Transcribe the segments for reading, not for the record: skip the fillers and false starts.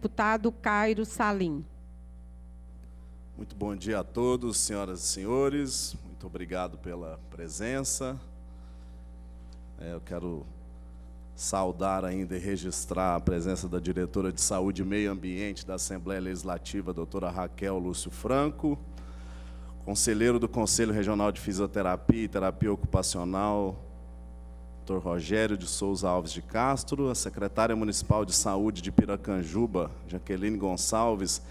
Deputado Cairo Salim. Muito bom dia a todos, senhoras e senhores. Muito obrigado pela presença. Eu quero saudar ainda e registrar a presença da diretora de Saúde e Meio Ambiente da Assembleia Legislativa, doutora Raquel Lúcio Franco, conselheiro do Conselho Regional de Fisioterapia e Terapia Ocupacional, Dr. Rogério de Souza Alves de Castro, a secretária municipal de Saúde de Piracanjuba, Jaqueline Gonçalves,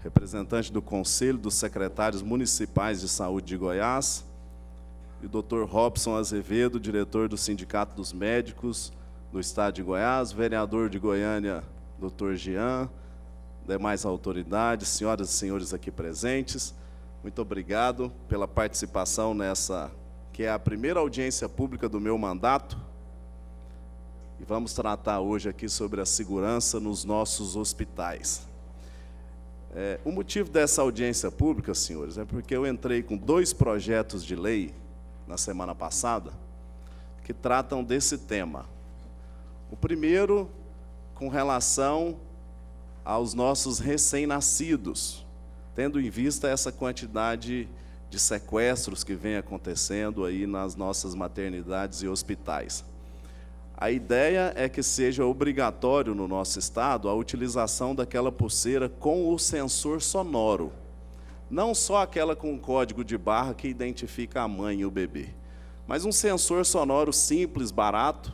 representante do Conselho dos Secretários Municipais de Saúde de Goiás, e o Dr. Robson Azevedo, diretor do Sindicato dos Médicos do Estado de Goiás, vereador de Goiânia, Dr. Jean, demais autoridades, senhoras e senhores aqui presentes, muito obrigado pela participação nessa, que é a primeira audiência pública do meu mandato, e vamos tratar hoje aqui sobre a segurança nos nossos hospitais. O motivo dessa audiência pública, senhores, é porque eu entrei com 2 projetos de lei na semana passada que tratam desse tema. O primeiro, com relação aos nossos recém-nascidos, tendo em vista essa quantidade de sequestros que vem acontecendo aí nas nossas maternidades e hospitais. A ideia é que seja obrigatório no nosso estado a utilização daquela pulseira com o sensor sonoro. Não só aquela com código de barra que identifica a mãe e o bebê, mas um sensor sonoro simples, barato,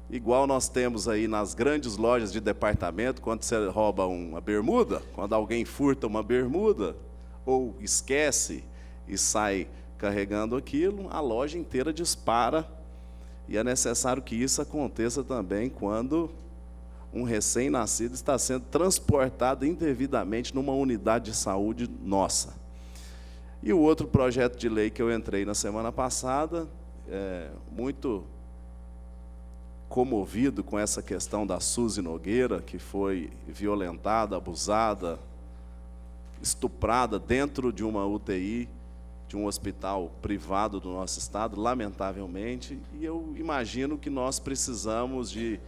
igual nós temos aí nas grandes lojas de departamento, quando você rouba uma bermuda, quando alguém furta uma bermuda, ou esquece e sai carregando aquilo, a loja inteira dispara. E é necessário que isso aconteça também quando um recém-nascido está sendo transportado indevidamente numa unidade de saúde nossa. E o outro projeto de lei que eu entrei na semana passada, muito comovido com essa questão da Suzy Nogueira, que foi violentada, abusada, estuprada dentro de uma UTI, de um hospital privado do nosso estado, lamentavelmente, e eu imagino que nós precisamos de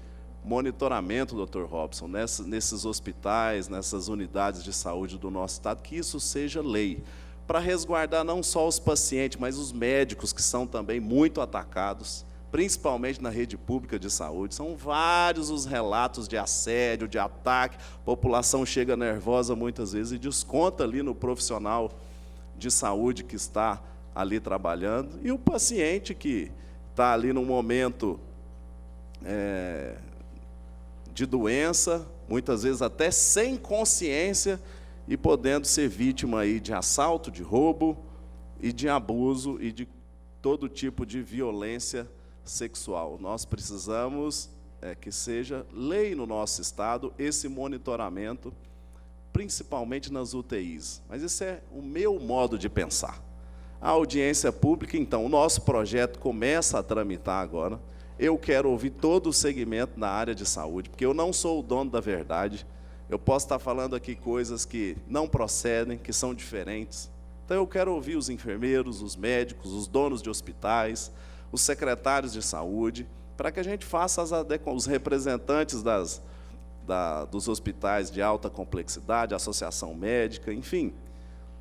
monitoramento, Dr. Robson, nesses hospitais, nessas unidades de saúde do nosso estado, que isso seja lei, para resguardar não só os pacientes, mas os médicos, que são também muito atacados, principalmente na rede pública de saúde. São vários os relatos de assédio, de ataque, a população chega nervosa muitas vezes e desconta ali no profissional de saúde que está ali trabalhando, e o paciente que está ali num momento de doença, muitas vezes até sem consciência, e podendo ser vítima aí de assalto, de roubo, e de abuso, e de todo tipo de violência sexual. Nós precisamos que seja lei no nosso estado esse monitoramento, principalmente nas UTIs, mas esse é o meu modo de pensar. A audiência pública, então, o nosso projeto começa a tramitar agora. Eu quero ouvir todo o segmento na área de saúde, porque eu não sou o dono da verdade. Eu posso estar falando aqui coisas que não procedem, que são diferentes. Então eu quero ouvir os enfermeiros, os médicos, os donos de hospitais, os secretários de saúde, para que a gente faça os representantes dos hospitais de alta complexidade, a associação médica, enfim,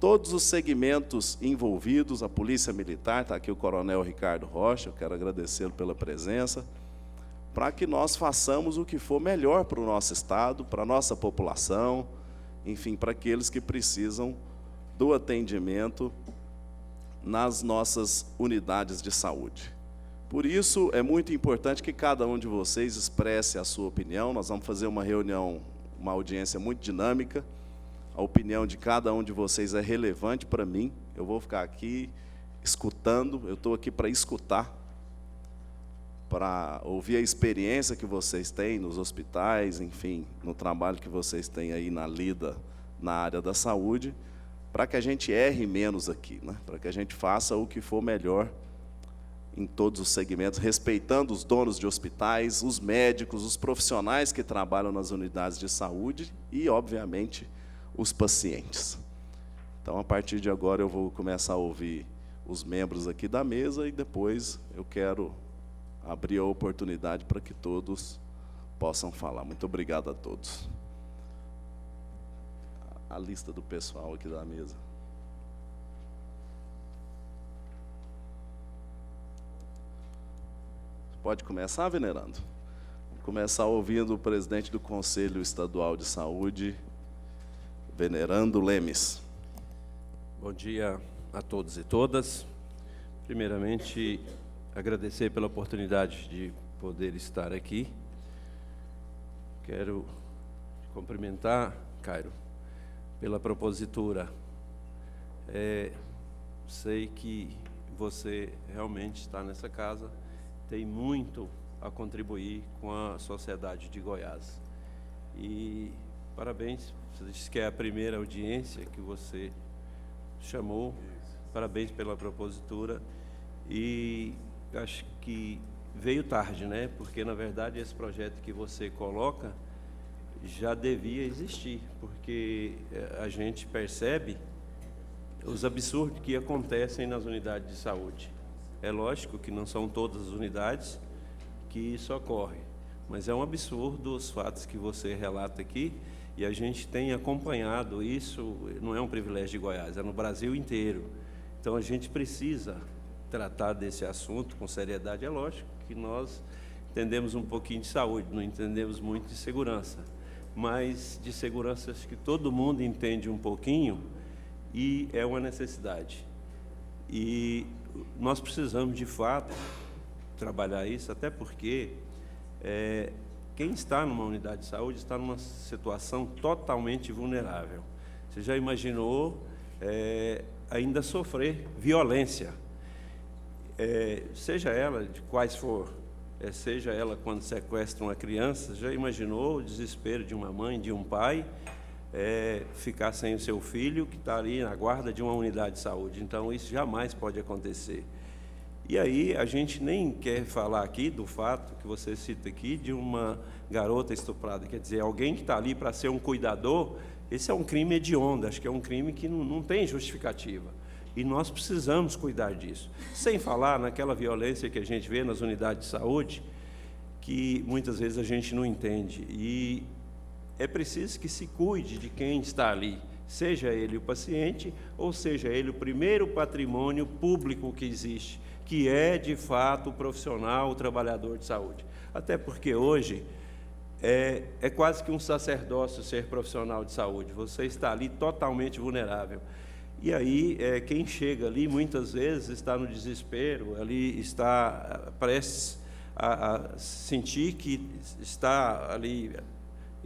todos os segmentos envolvidos, a Polícia Militar, está aqui o Coronel Ricardo Rocha, eu quero agradecê-lo pela presença, para que nós façamos o que for melhor para o nosso estado, para a nossa população, enfim, para aqueles que precisam do atendimento nas nossas unidades de saúde. Por isso, é muito importante que cada um de vocês expresse a sua opinião. Nós vamos fazer uma reunião, uma audiência muito dinâmica. A opinião de cada um de vocês é relevante para mim. Eu vou ficar aqui escutando, eu estou aqui para escutar, para ouvir a experiência que vocês têm nos hospitais, enfim, no trabalho que vocês têm aí na lida, na área da saúde, para que a gente erre menos aqui, né? Para que a gente faça o que for melhor em todos os segmentos, respeitando os donos de hospitais, os médicos, os profissionais que trabalham nas unidades de saúde e, obviamente, os pacientes. Então, a partir de agora, eu vou começar a ouvir os membros aqui da mesa e depois eu quero abrir a oportunidade para que todos possam falar. Muito obrigado a todos. a lista do pessoal aqui da mesa. Pode começar, venerando? Vamos começar ouvindo o presidente do Conselho Estadual de Saúde, venerando Lemes. Bom dia a todos e todas. Primeiramente, agradecer pela oportunidade de poder estar aqui. Quero te cumprimentar, Cairo, pela propositura. Sei que você realmente está nessa casa, tem muito a contribuir com a sociedade de Goiás. E parabéns, você disse que é a primeira audiência que você chamou, parabéns pela propositura, e acho que veio tarde, né? Porque, na verdade, esse projeto que você coloca já devia existir, porque a gente percebe os absurdos que acontecem nas unidades de saúde. É lógico que não são todas as unidades que isso ocorre, mas é um absurdo os fatos que você relata aqui, e a gente tem acompanhado isso, não é um privilégio de Goiás, é no Brasil inteiro. Então, a gente precisa tratar desse assunto com seriedade. É lógico que nós entendemos um pouquinho de saúde, não entendemos muito de segurança, mas de segurança acho que todo mundo entende um pouquinho, e é uma necessidade. E nós precisamos, de fato, trabalhar isso, até porque quem está numa unidade de saúde está numa situação totalmente vulnerável. Você já imaginou ainda sofrer violência, seja ela de quais for, seja ela quando sequestra uma criança, já imaginou o desespero de uma mãe, de um pai, ficar sem o seu filho que está ali na guarda de uma unidade de saúde? Então, isso jamais pode acontecer. E aí, a gente nem quer falar aqui do fato que você cita aqui de uma garota estuprada, quer dizer, alguém que está ali para ser um cuidador, esse é um crime hediondo, acho que é um crime que não tem justificativa. E nós precisamos cuidar disso. Sem falar naquela violência que a gente vê nas unidades de saúde, que muitas vezes a gente não entende. E é preciso que se cuide de quem está ali, seja ele o paciente, ou seja ele o primeiro patrimônio público que existe, que é, de fato, o profissional, o trabalhador de saúde. Até porque hoje é quase que um sacerdócio ser profissional de saúde. Você está ali totalmente vulnerável. E aí, quem chega ali, muitas vezes, está no desespero, ali está prestes a sentir que está ali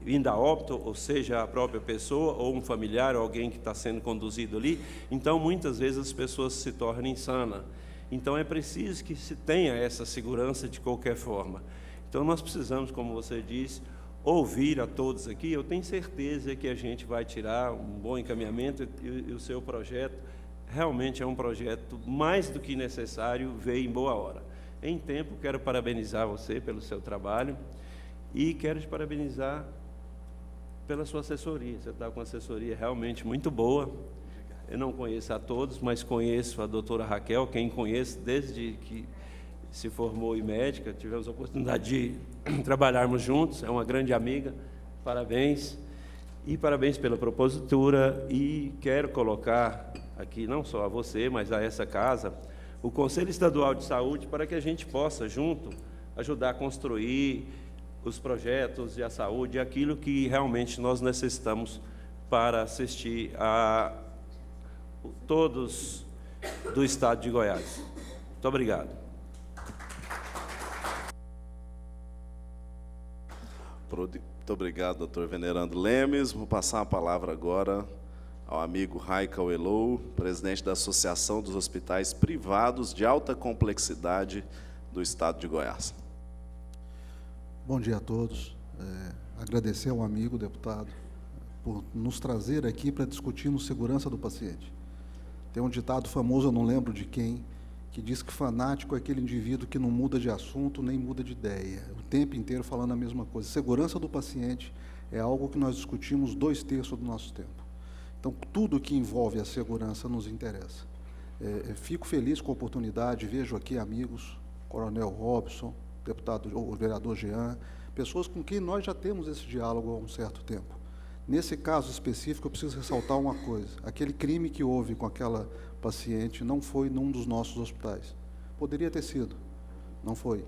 indo a óbito, ou seja, a própria pessoa, ou um familiar, ou alguém que está sendo conduzido ali. Então, muitas vezes, as pessoas se tornam insanas. Então, é preciso que se tenha essa segurança de qualquer forma. Então, nós precisamos, como você disse, ouvir a todos aqui. Eu tenho certeza que a gente vai tirar um bom encaminhamento, e o seu projeto realmente é um projeto mais do que necessário, veio em boa hora. Em tempo, quero parabenizar você pelo seu trabalho e quero te parabenizar pela sua assessoria. Você está com uma assessoria realmente muito boa. Eu não conheço a todos, mas conheço a doutora Raquel, quem conheço desde que se formou em médica, tivemos a oportunidade de trabalharmos juntos, é uma grande amiga, parabéns, e parabéns pela propositura, e quero colocar aqui, não só a você, mas a essa casa, o Conselho Estadual de Saúde, para que a gente possa, junto, ajudar a construir os projetos e a saúde, aquilo que realmente nós necessitamos para assistir a todos do estado de Goiás. Muito obrigado. Muito obrigado, doutor Venerando Lemes. Vou passar a palavra agora ao amigo Raikal Elou, presidente da Associação dos Hospitais Privados de Alta Complexidade do estado de Goiás. Bom dia a todos. Agradecer ao amigo deputado por nos trazer aqui para discutirmos segurança do paciente. Tem um ditado famoso, eu não lembro de quem, que diz que fanático é aquele indivíduo que não muda de assunto nem muda de ideia, o tempo inteiro falando a mesma coisa. Segurança do paciente é algo que nós discutimos 2/3 do nosso tempo. Então, tudo que envolve a segurança nos interessa. Fico feliz com a oportunidade, vejo aqui amigos, Coronel Robson, o vereador Jean, pessoas com quem nós já temos esse diálogo há um certo tempo. Nesse caso específico, eu preciso ressaltar uma coisa. Aquele crime que houve com aquela paciente não foi num dos nossos hospitais. Poderia ter sido, não foi.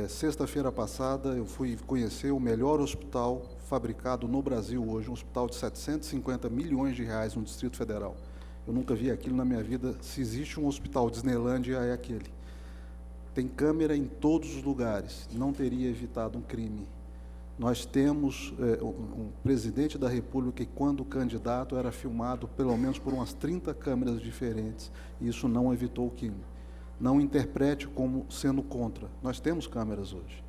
Sexta-feira passada, eu fui conhecer o melhor hospital fabricado no Brasil hoje, um hospital de 750 milhões de reais no Distrito Federal. Eu nunca vi aquilo na minha vida. Se existe um hospital Disneylândia, é aquele. Tem câmera em todos os lugares. Não teria evitado um crime. Nós temos um presidente da República que, quando candidato, era filmado pelo menos por umas 30 câmeras diferentes, e isso não evitou o crime. Não interprete como sendo contra. Nós temos câmeras hoje.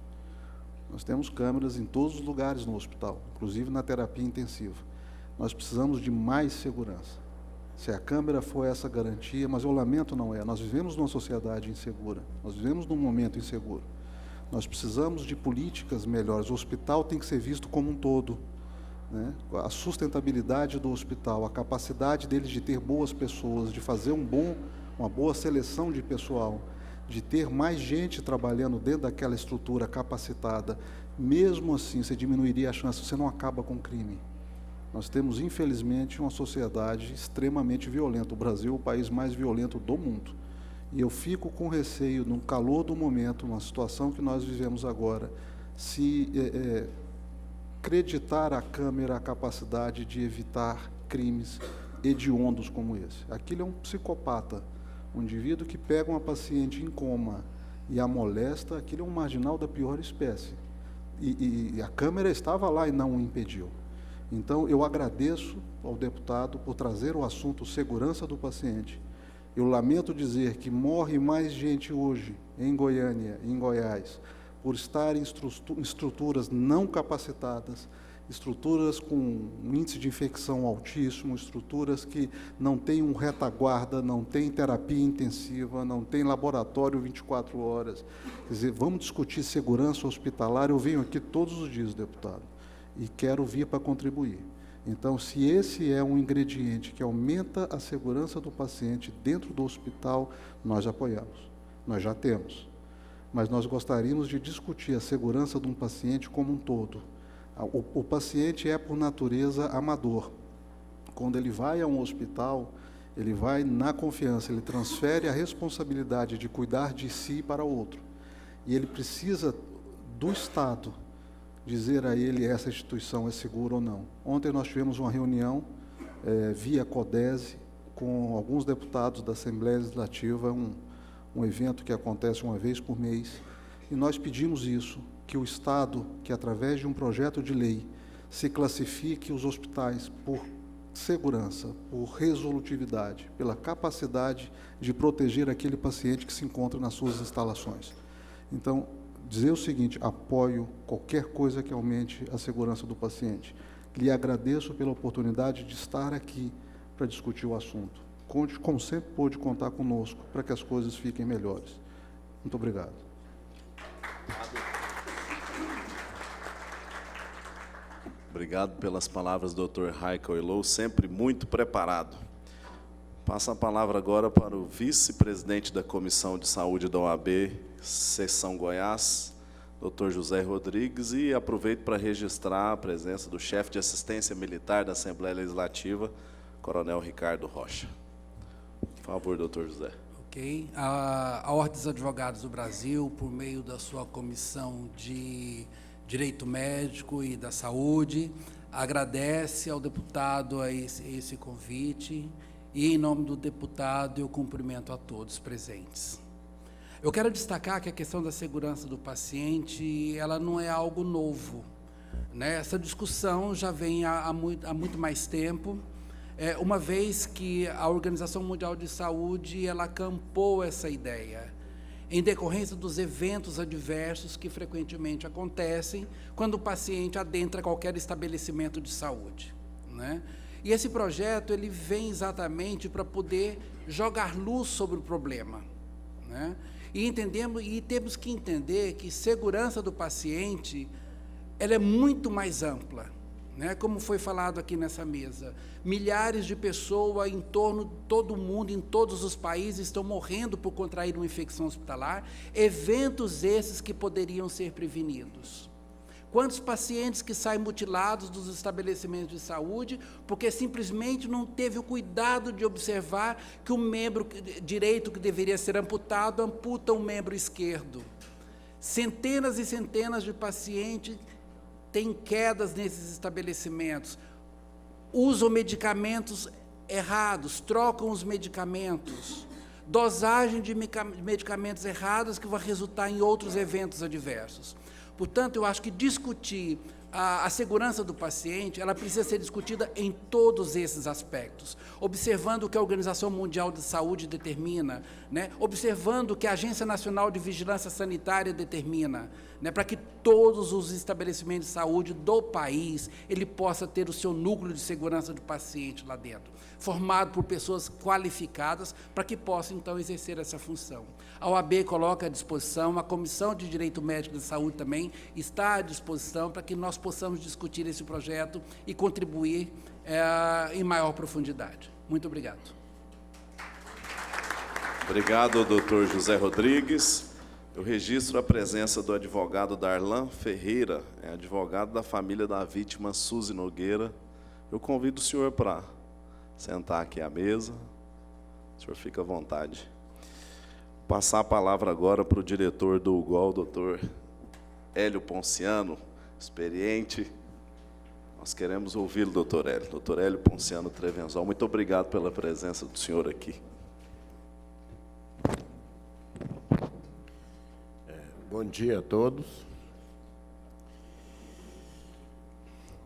Nós temos câmeras em todos os lugares no hospital, inclusive na terapia intensiva. Nós precisamos de mais segurança. Se a câmera for essa garantia, mas eu lamento, não é. Nós vivemos numa sociedade insegura, nós vivemos num momento inseguro. Nós precisamos de políticas melhores. O hospital tem que ser visto como um todo, né? A sustentabilidade do hospital, a capacidade deles de ter boas pessoas, de fazer uma boa seleção de pessoal, de ter mais gente trabalhando dentro daquela estrutura capacitada. Mesmo assim, você diminuiria a chance, você não acaba com o crime. Nós temos, infelizmente, uma sociedade extremamente violenta. O Brasil é o país mais violento do mundo. E eu fico com receio, no calor do momento, numa situação que nós vivemos agora, se acreditar à câmera a capacidade de evitar crimes hediondos como esse. Aquilo é um psicopata, um indivíduo que pega uma paciente em coma e a molesta. Aquilo é um marginal da pior espécie. E a câmera estava lá e não o impediu. Então, eu agradeço ao deputado por trazer o assunto segurança do paciente. Eu lamento dizer que morre mais gente hoje em Goiânia, em Goiás, por estar em estruturas não capacitadas, estruturas com um índice de infecção altíssimo, estruturas que não têm um retaguarda, não têm terapia intensiva, não têm laboratório 24 horas. Quer dizer, vamos discutir segurança hospitalar. Eu venho aqui todos os dias, deputado, e quero vir para contribuir. Então, se esse é um ingrediente que aumenta a segurança do paciente dentro do hospital, nós apoiamos, nós já temos. Mas nós gostaríamos de discutir a segurança de um paciente como um todo. O paciente é, por natureza, amador. Quando ele vai a um hospital, ele vai na confiança, ele transfere a responsabilidade de cuidar de si para o outro. E ele precisa do Estado dizer a ele essa instituição é segura ou não. Ontem nós tivemos uma reunião via CODESE com alguns deputados da Assembleia Legislativa, um evento que acontece uma vez por mês, e nós pedimos isso, que o Estado, que através de um projeto de lei, se classifique os hospitais por segurança, por resolutividade, pela capacidade de proteger aquele paciente que se encontra nas suas instalações. Então, dizer o seguinte: apoio qualquer coisa que aumente a segurança do paciente. Lhe agradeço pela oportunidade de estar aqui para discutir o assunto. Conte, como sempre pôde contar conosco, para que as coisas fiquem melhores. Muito obrigado. Obrigado pelas palavras, Dr. Raico Ilou, sempre muito preparado. Passo a palavra agora para o vice-presidente da Comissão de Saúde da OAB, Seção Goiás, Dr. José Rodrigues, e aproveito para registrar a presença do chefe de assistência militar da Assembleia Legislativa, Coronel Ricardo Rocha. Por favor, doutor José. Ok. A Ordem dos Advogados do Brasil, por meio da sua Comissão de Direito Médico e da Saúde, agradece ao deputado a esse convite, e, em nome do deputado, eu cumprimento a todos presentes. Eu quero destacar que a questão da segurança do paciente, ela não é algo novo, né? Essa discussão já vem há muito mais tempo, uma vez que a Organização Mundial de Saúde, ela acampou essa ideia, em decorrência dos eventos adversos que frequentemente acontecem quando o paciente adentra qualquer estabelecimento de saúde, né? E esse projeto, ele vem exatamente para poder jogar luz sobre o problema, né? E temos que entender que segurança do paciente, ela é muito mais ampla, né? Como foi falado aqui nessa mesa, milhares de pessoas em torno de todo o mundo, em todos os países, estão morrendo por contrair uma infecção hospitalar, eventos esses que poderiam ser prevenidos. Quantos pacientes que saem mutilados dos estabelecimentos de saúde porque simplesmente não teve o cuidado de observar que o membro direito que deveria ser amputado, amputa o membro esquerdo. Centenas e centenas de pacientes têm quedas nesses estabelecimentos, usam medicamentos errados, trocam os medicamentos, dosagem de medicamentos errados que vai resultar em outros eventos adversos. Portanto, eu acho que discutir a segurança do paciente, ela precisa ser discutida em todos esses aspectos, observando o que a Organização Mundial de Saúde determina, né? Observando o que a Agência Nacional de Vigilância Sanitária determina, né? Para que todos os estabelecimentos de saúde do país, ele possa ter o seu núcleo de segurança do paciente lá dentro, formado por pessoas qualificadas, para que possa, então, exercer essa função. A OAB coloca à disposição, a Comissão de Direito Médico da Saúde também está à disposição para que nós possamos discutir esse projeto e contribuir em maior profundidade. Muito obrigado. Obrigado, doutor José Rodrigues. Eu registro a presença do advogado Darlan Ferreira, advogado da família da vítima Suzy Nogueira. Eu convido o senhor para sentar aqui à mesa. O senhor fica à vontade. Passar a palavra agora para o diretor do UGOL, doutor Hélio Ponciano, experiente. Nós queremos ouvi-lo, doutor Hélio. Doutor Hélio Ponciano Trevenzol, muito obrigado pela presença do senhor aqui. Bom dia a todos.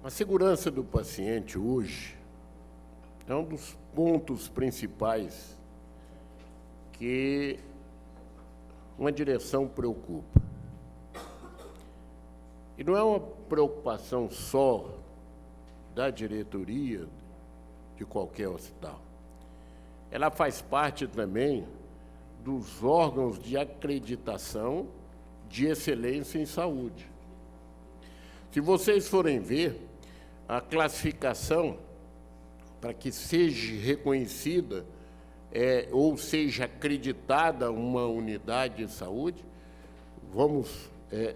A segurança do paciente hoje é um dos pontos principais que uma direção preocupa. E não é uma preocupação só da diretoria de qualquer hospital. Ela faz parte também dos órgãos de acreditação de excelência em saúde. Se vocês forem ver, a classificação para que seja reconhecida ou seja acreditada uma unidade de saúde, vamos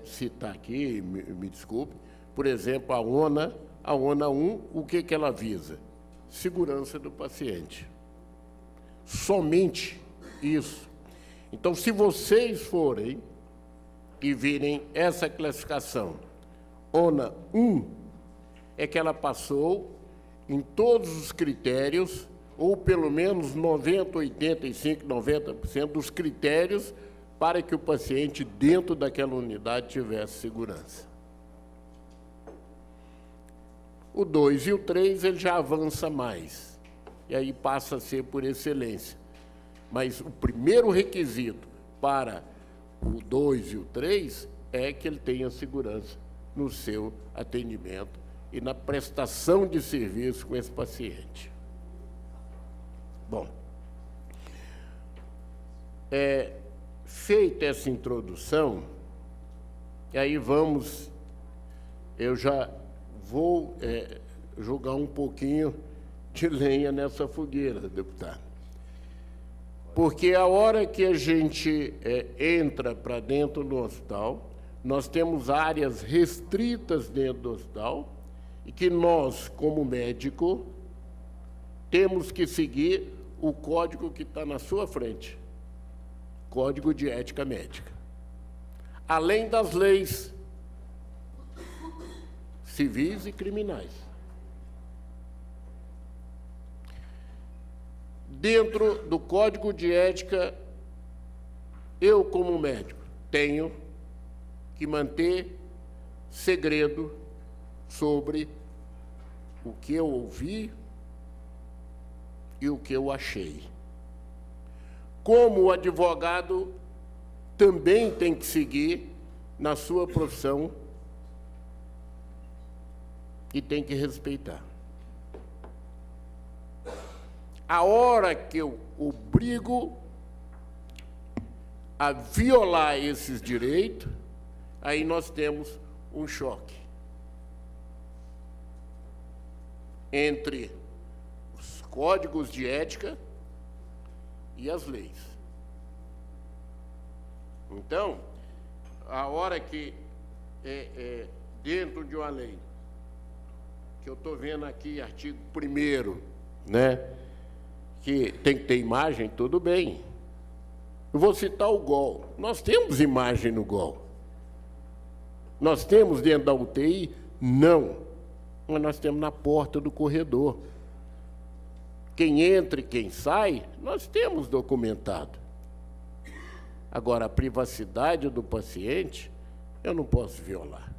citar aqui, me desculpe, por exemplo, a ONA 1, o que ela visa? Segurança do paciente. Somente isso. Então, se vocês forem e virem essa classificação, ONA 1, é que ela passou em todos os critérios, ou pelo menos 90, 85, 90% dos critérios para que o paciente dentro daquela unidade tivesse segurança. O 2 e o 3, ele já avança mais, e aí passa a ser por excelência. Mas o primeiro requisito para o 2 e o 3 é que ele tenha segurança no seu atendimento e na prestação de serviço com esse paciente. Bom, feita essa introdução, e aí eu já vou jogar um pouquinho de lenha nessa fogueira, deputado. Porque a hora que a gente entra para dentro do hospital, nós temos áreas restritas dentro do hospital e que nós, como médico, temos que seguir o código que está na sua frente, Código de Ética Médica. Além das leis civis e criminais. Dentro do Código de Ética, eu, como médico, tenho que manter segredo sobre o que eu ouvi e o que eu achei. Como o advogado também tem que seguir na sua profissão e tem que respeitar. A hora que eu obrigo a violar esses direitos, aí nós temos um choque entre os códigos de ética e as leis. Então, a hora que dentro de uma lei, que eu estou vendo aqui, artigo 1º, né, que tem que ter imagem, tudo bem. Eu vou citar o GOL. Nós temos imagem no GOL. Nós temos dentro da UTI? Não. Mas nós temos na porta do corredor. Quem entra e quem sai, nós temos documentado. Agora, a privacidade do paciente, eu não posso violar.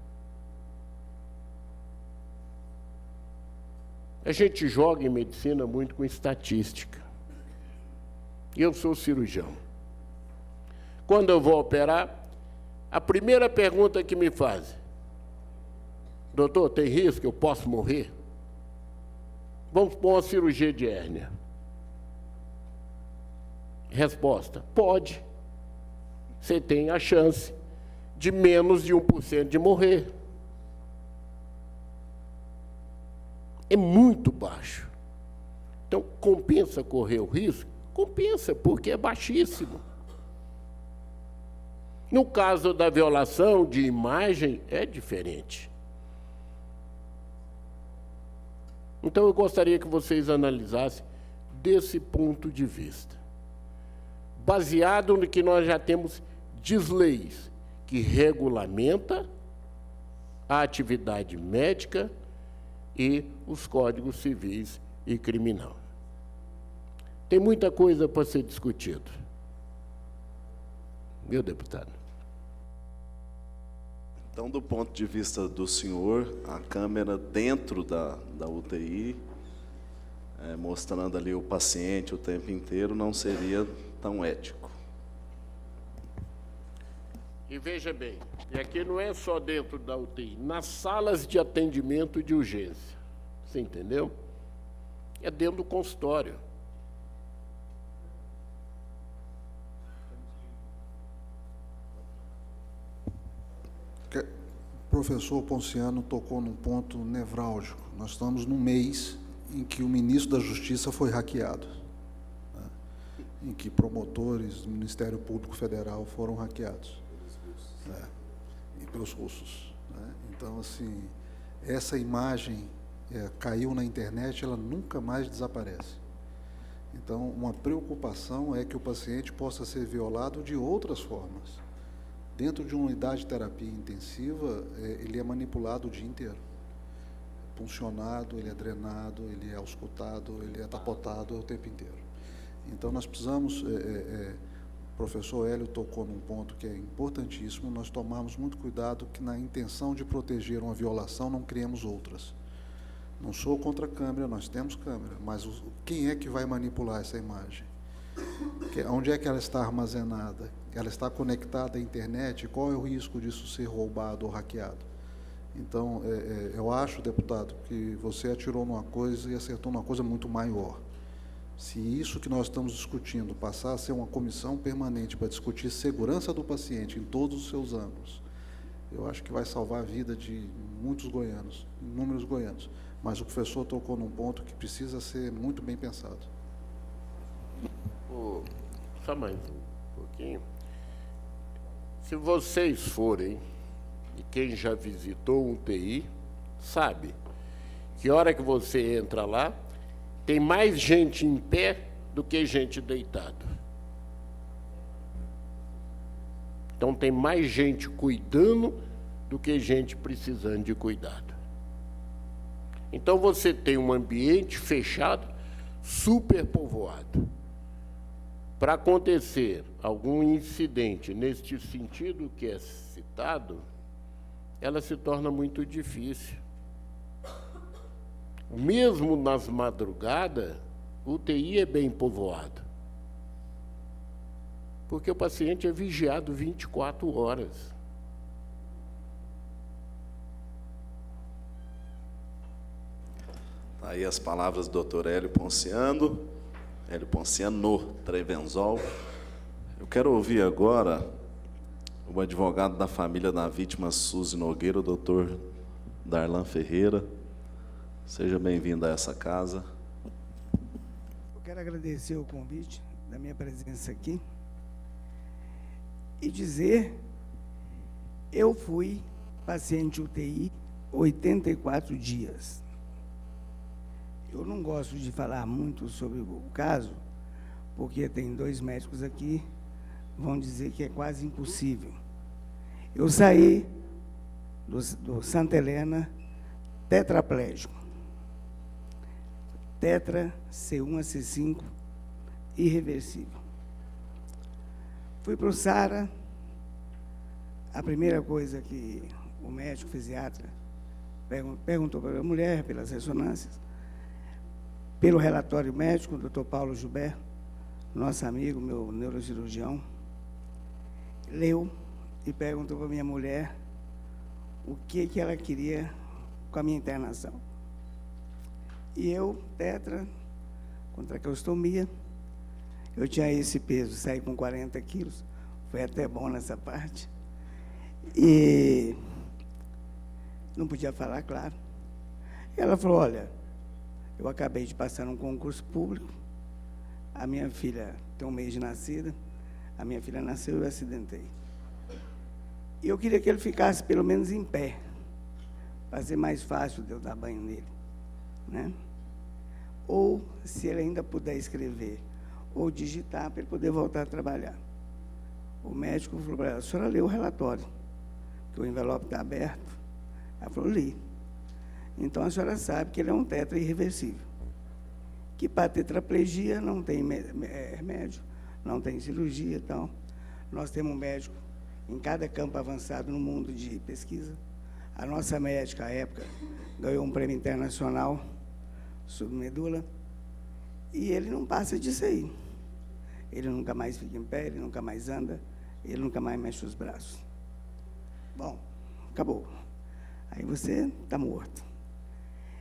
A gente joga em medicina muito com estatística. Eu sou cirurgião. Quando eu vou operar, a primeira pergunta que me fazem: doutor, tem risco? Eu posso morrer? Vamos pôr uma cirurgia de hérnia. Resposta: pode. Você tem a chance de menos de 1% de morrer. É muito baixo. Então, compensa correr o risco? Compensa, porque é baixíssimo. No caso da violação de imagem, é diferente. Então, eu gostaria que vocês analisassem desse ponto de vista. Baseado no que nós já temos de leis que regulamenta a atividade médica e os códigos civis e criminal. Tem muita coisa para ser discutido. Meu deputado. Então, do ponto de vista do senhor, a câmera dentro da UTI, mostrando ali o paciente o tempo inteiro, não seria tão ético. E veja bem, e aqui não é só dentro da UTI, nas salas de atendimento de urgência. Você entendeu? É dentro do consultório. O professor Ponciano tocou num ponto nevrálgico. Nós estamos num mês em que o ministro da Justiça foi hackeado, né? Em que promotores do Ministério Público Federal foram hackeados, e pelos russos, né? Então, assim, essa imagem caiu na internet, ela nunca mais desaparece. Então, uma preocupação é que o paciente possa ser violado de outras formas. Dentro de uma unidade de terapia intensiva, ele é manipulado o dia inteiro. É puncionado, ele é drenado, ele é auscultado, ele é tapotado o tempo inteiro. Então, nós precisamos, o professor Hélio tocou num ponto que é importantíssimo, nós tomarmos muito cuidado que, na intenção de proteger uma violação, não criemos outras. Não sou contra a câmera, nós temos câmera, mas quem é que vai manipular essa imagem? Onde é que ela está armazenada? Ela está conectada à internet? Qual é o risco disso ser roubado ou hackeado? Então, eu acho, deputado, que você atirou numa coisa e acertou numa coisa muito maior. Se isso que nós estamos discutindo passar a ser uma comissão permanente para discutir segurança do paciente em todos os seus âmbitos, eu acho que vai salvar a vida de muitos goianos, inúmeros goianos. Mas o professor tocou num ponto que precisa ser muito bem pensado. Só mais um pouquinho. Se vocês forem, e quem já visitou um UTI, sabe que a hora que você entra lá, tem mais gente em pé do que gente deitado. Então, tem mais gente cuidando do que gente precisando de cuidado. Então, você tem um ambiente fechado, superpovoado. Para acontecer algum incidente neste sentido que é citado, ela se torna muito difícil. Mesmo nas madrugadas, o UTI é bem povoado, porque o paciente é vigiado 24 horas. Aí as palavras do doutor Hélio Ponciano Trevenzol. Eu quero ouvir agora o advogado da família da vítima Suzy Nogueira, o doutor Darlan Ferreira. Seja bem-vindo a essa casa. Eu quero agradecer o convite da minha presença aqui e dizer, eu fui paciente UTI, 84 dias. Eu não gosto de falar muito sobre o caso, porque tem 2 médicos aqui, vão dizer que é quase impossível. Eu saí do Santa Helena tetraplégico. Tetra, C1 a C5, irreversível. Fui para o SARA. A primeira coisa que o médico fisiatra perguntou para a mulher, pelas ressonâncias, pelo relatório médico, o Dr. Paulo Joubert, nosso amigo, meu neurocirurgião, leu e perguntou para a minha mulher o que ela queria com a minha internação. E eu, tetra, com traqueostomia, eu tinha esse peso, saí com 40 quilos, foi até bom nessa parte. E não podia falar, claro. E ela falou, olha, eu acabei de passar num concurso público, a minha filha tem 1 mês de nascida, a minha filha nasceu e eu acidentei. E eu queria que ele ficasse pelo menos em pé, para ser mais fácil de eu dar banho nele, né? Ou, se ele ainda puder escrever, ou digitar, para ele poder voltar a trabalhar. O médico falou para ela, a senhora leu o relatório, que o envelope está aberto? Ela falou, li. Então, a senhora sabe que ele é um tetra irreversível, que para tetraplegia não tem remédio, não tem cirurgia e tal. Nós temos um médico em cada campo avançado no mundo de pesquisa. A nossa médica, à época, ganhou um prêmio internacional sobre medula, e ele não passa disso aí. Ele nunca mais fica em pé, ele nunca mais anda, ele nunca mais mexe os braços. Bom, acabou. Aí você está morto.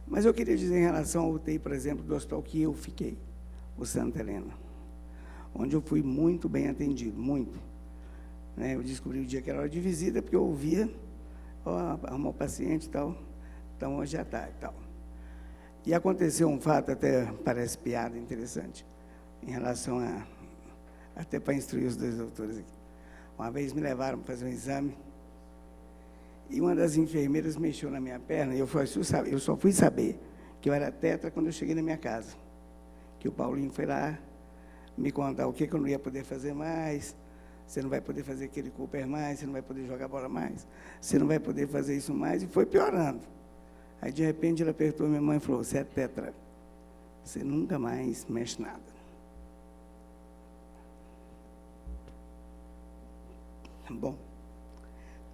Mas eu queria dizer em relação ao UTI, por exemplo, do hospital que eu fiquei, o Santa Helena, onde eu fui muito bem atendido, muito. Né, eu descobri o dia que era hora de visita, porque eu ouvia, arrumar o paciente e tal, então hoje já está e tal. E aconteceu um fato, até parece piada interessante, em relação a, até para instruir os 2 doutores aqui. Uma vez me levaram para fazer um exame, e uma das enfermeiras mexeu na minha perna, e eu só fui saber que eu era tetra quando eu cheguei na minha casa. Que o Paulinho foi lá me contar o que eu não ia poder fazer mais, você não vai poder fazer aquele Cooper mais, você não vai poder jogar bola mais, você não vai poder fazer isso mais, e foi piorando. Aí, de repente, ele apertou minha mãe e falou, você é tetra, você nunca mais mexe nada. Bom,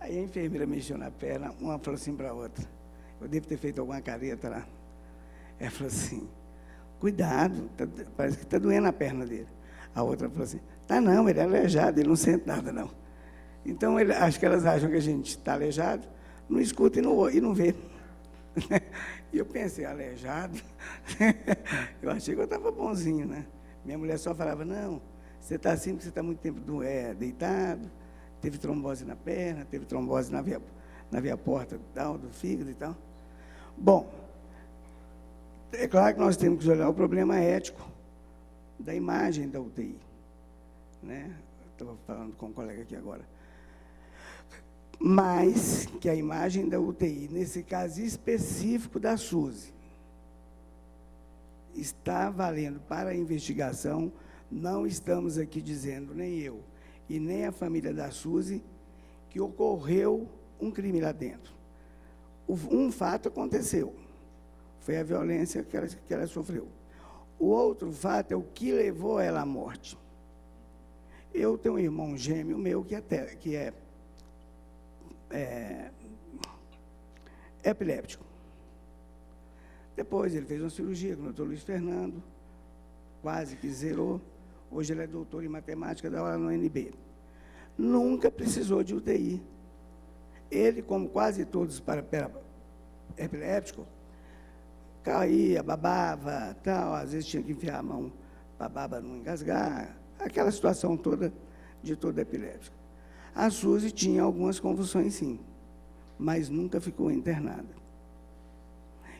aí a enfermeira mexeu na perna, uma falou assim para a outra, eu devo ter feito alguma careta lá. Ela falou assim, cuidado, parece que está doendo a perna dele. A outra falou assim, tá não, ele é aleijado, ele não sente nada, não. Então, acho que elas acham que a gente está aleijado, não escuta e não vê. E eu pensei, aleijado? Eu achei que eu estava bonzinho, né? Minha mulher só falava, não, você está assim porque você está muito tempo deitado, teve trombose na perna, teve trombose na via porta do fígado e tal. Bom, é claro que nós temos que olhar o problema ético da imagem da UTI. Né? Estou falando com um colega aqui agora. Mas que a imagem da UTI, nesse caso específico da SUSE, está valendo para a investigação. Não estamos aqui dizendo, nem eu e nem a família da SUSE, que ocorreu um crime lá dentro. Um fato aconteceu, foi a violência que ela sofreu. O outro fato é o que levou ela à morte. Eu tenho um irmão gêmeo meu que é epiléptico. Depois ele fez uma cirurgia com o doutor Luiz Fernando, quase que zerou. Hoje ele é doutor em matemática, dá aula no UNB. Nunca precisou de UTI. Ele, como quase todos para epiléptico, caía, babava, tal, às vezes tinha que enfiar a mão para a baba não engasgar, aquela situação toda de todo epiléptico. A SUSE tinha algumas convulsões, sim, mas nunca ficou internada.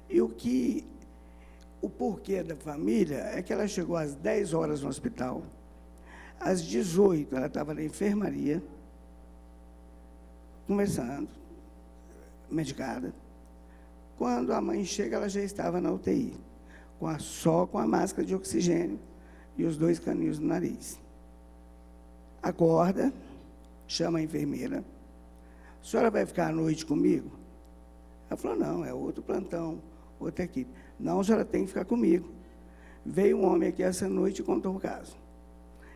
E o porquê da família é que ela chegou às 10 horas no hospital, às 18 ela estava na enfermaria, conversando, medicada. Quando a mãe chega, ela já estava na UTI, só com a máscara de oxigênio e os 2 caninhos no nariz. Acorda, chama a enfermeira. A senhora vai ficar à noite comigo? Ela falou, não, é outro plantão, outra equipe. Não, a senhora tem que ficar comigo. Veio um homem aqui essa noite e contou o caso.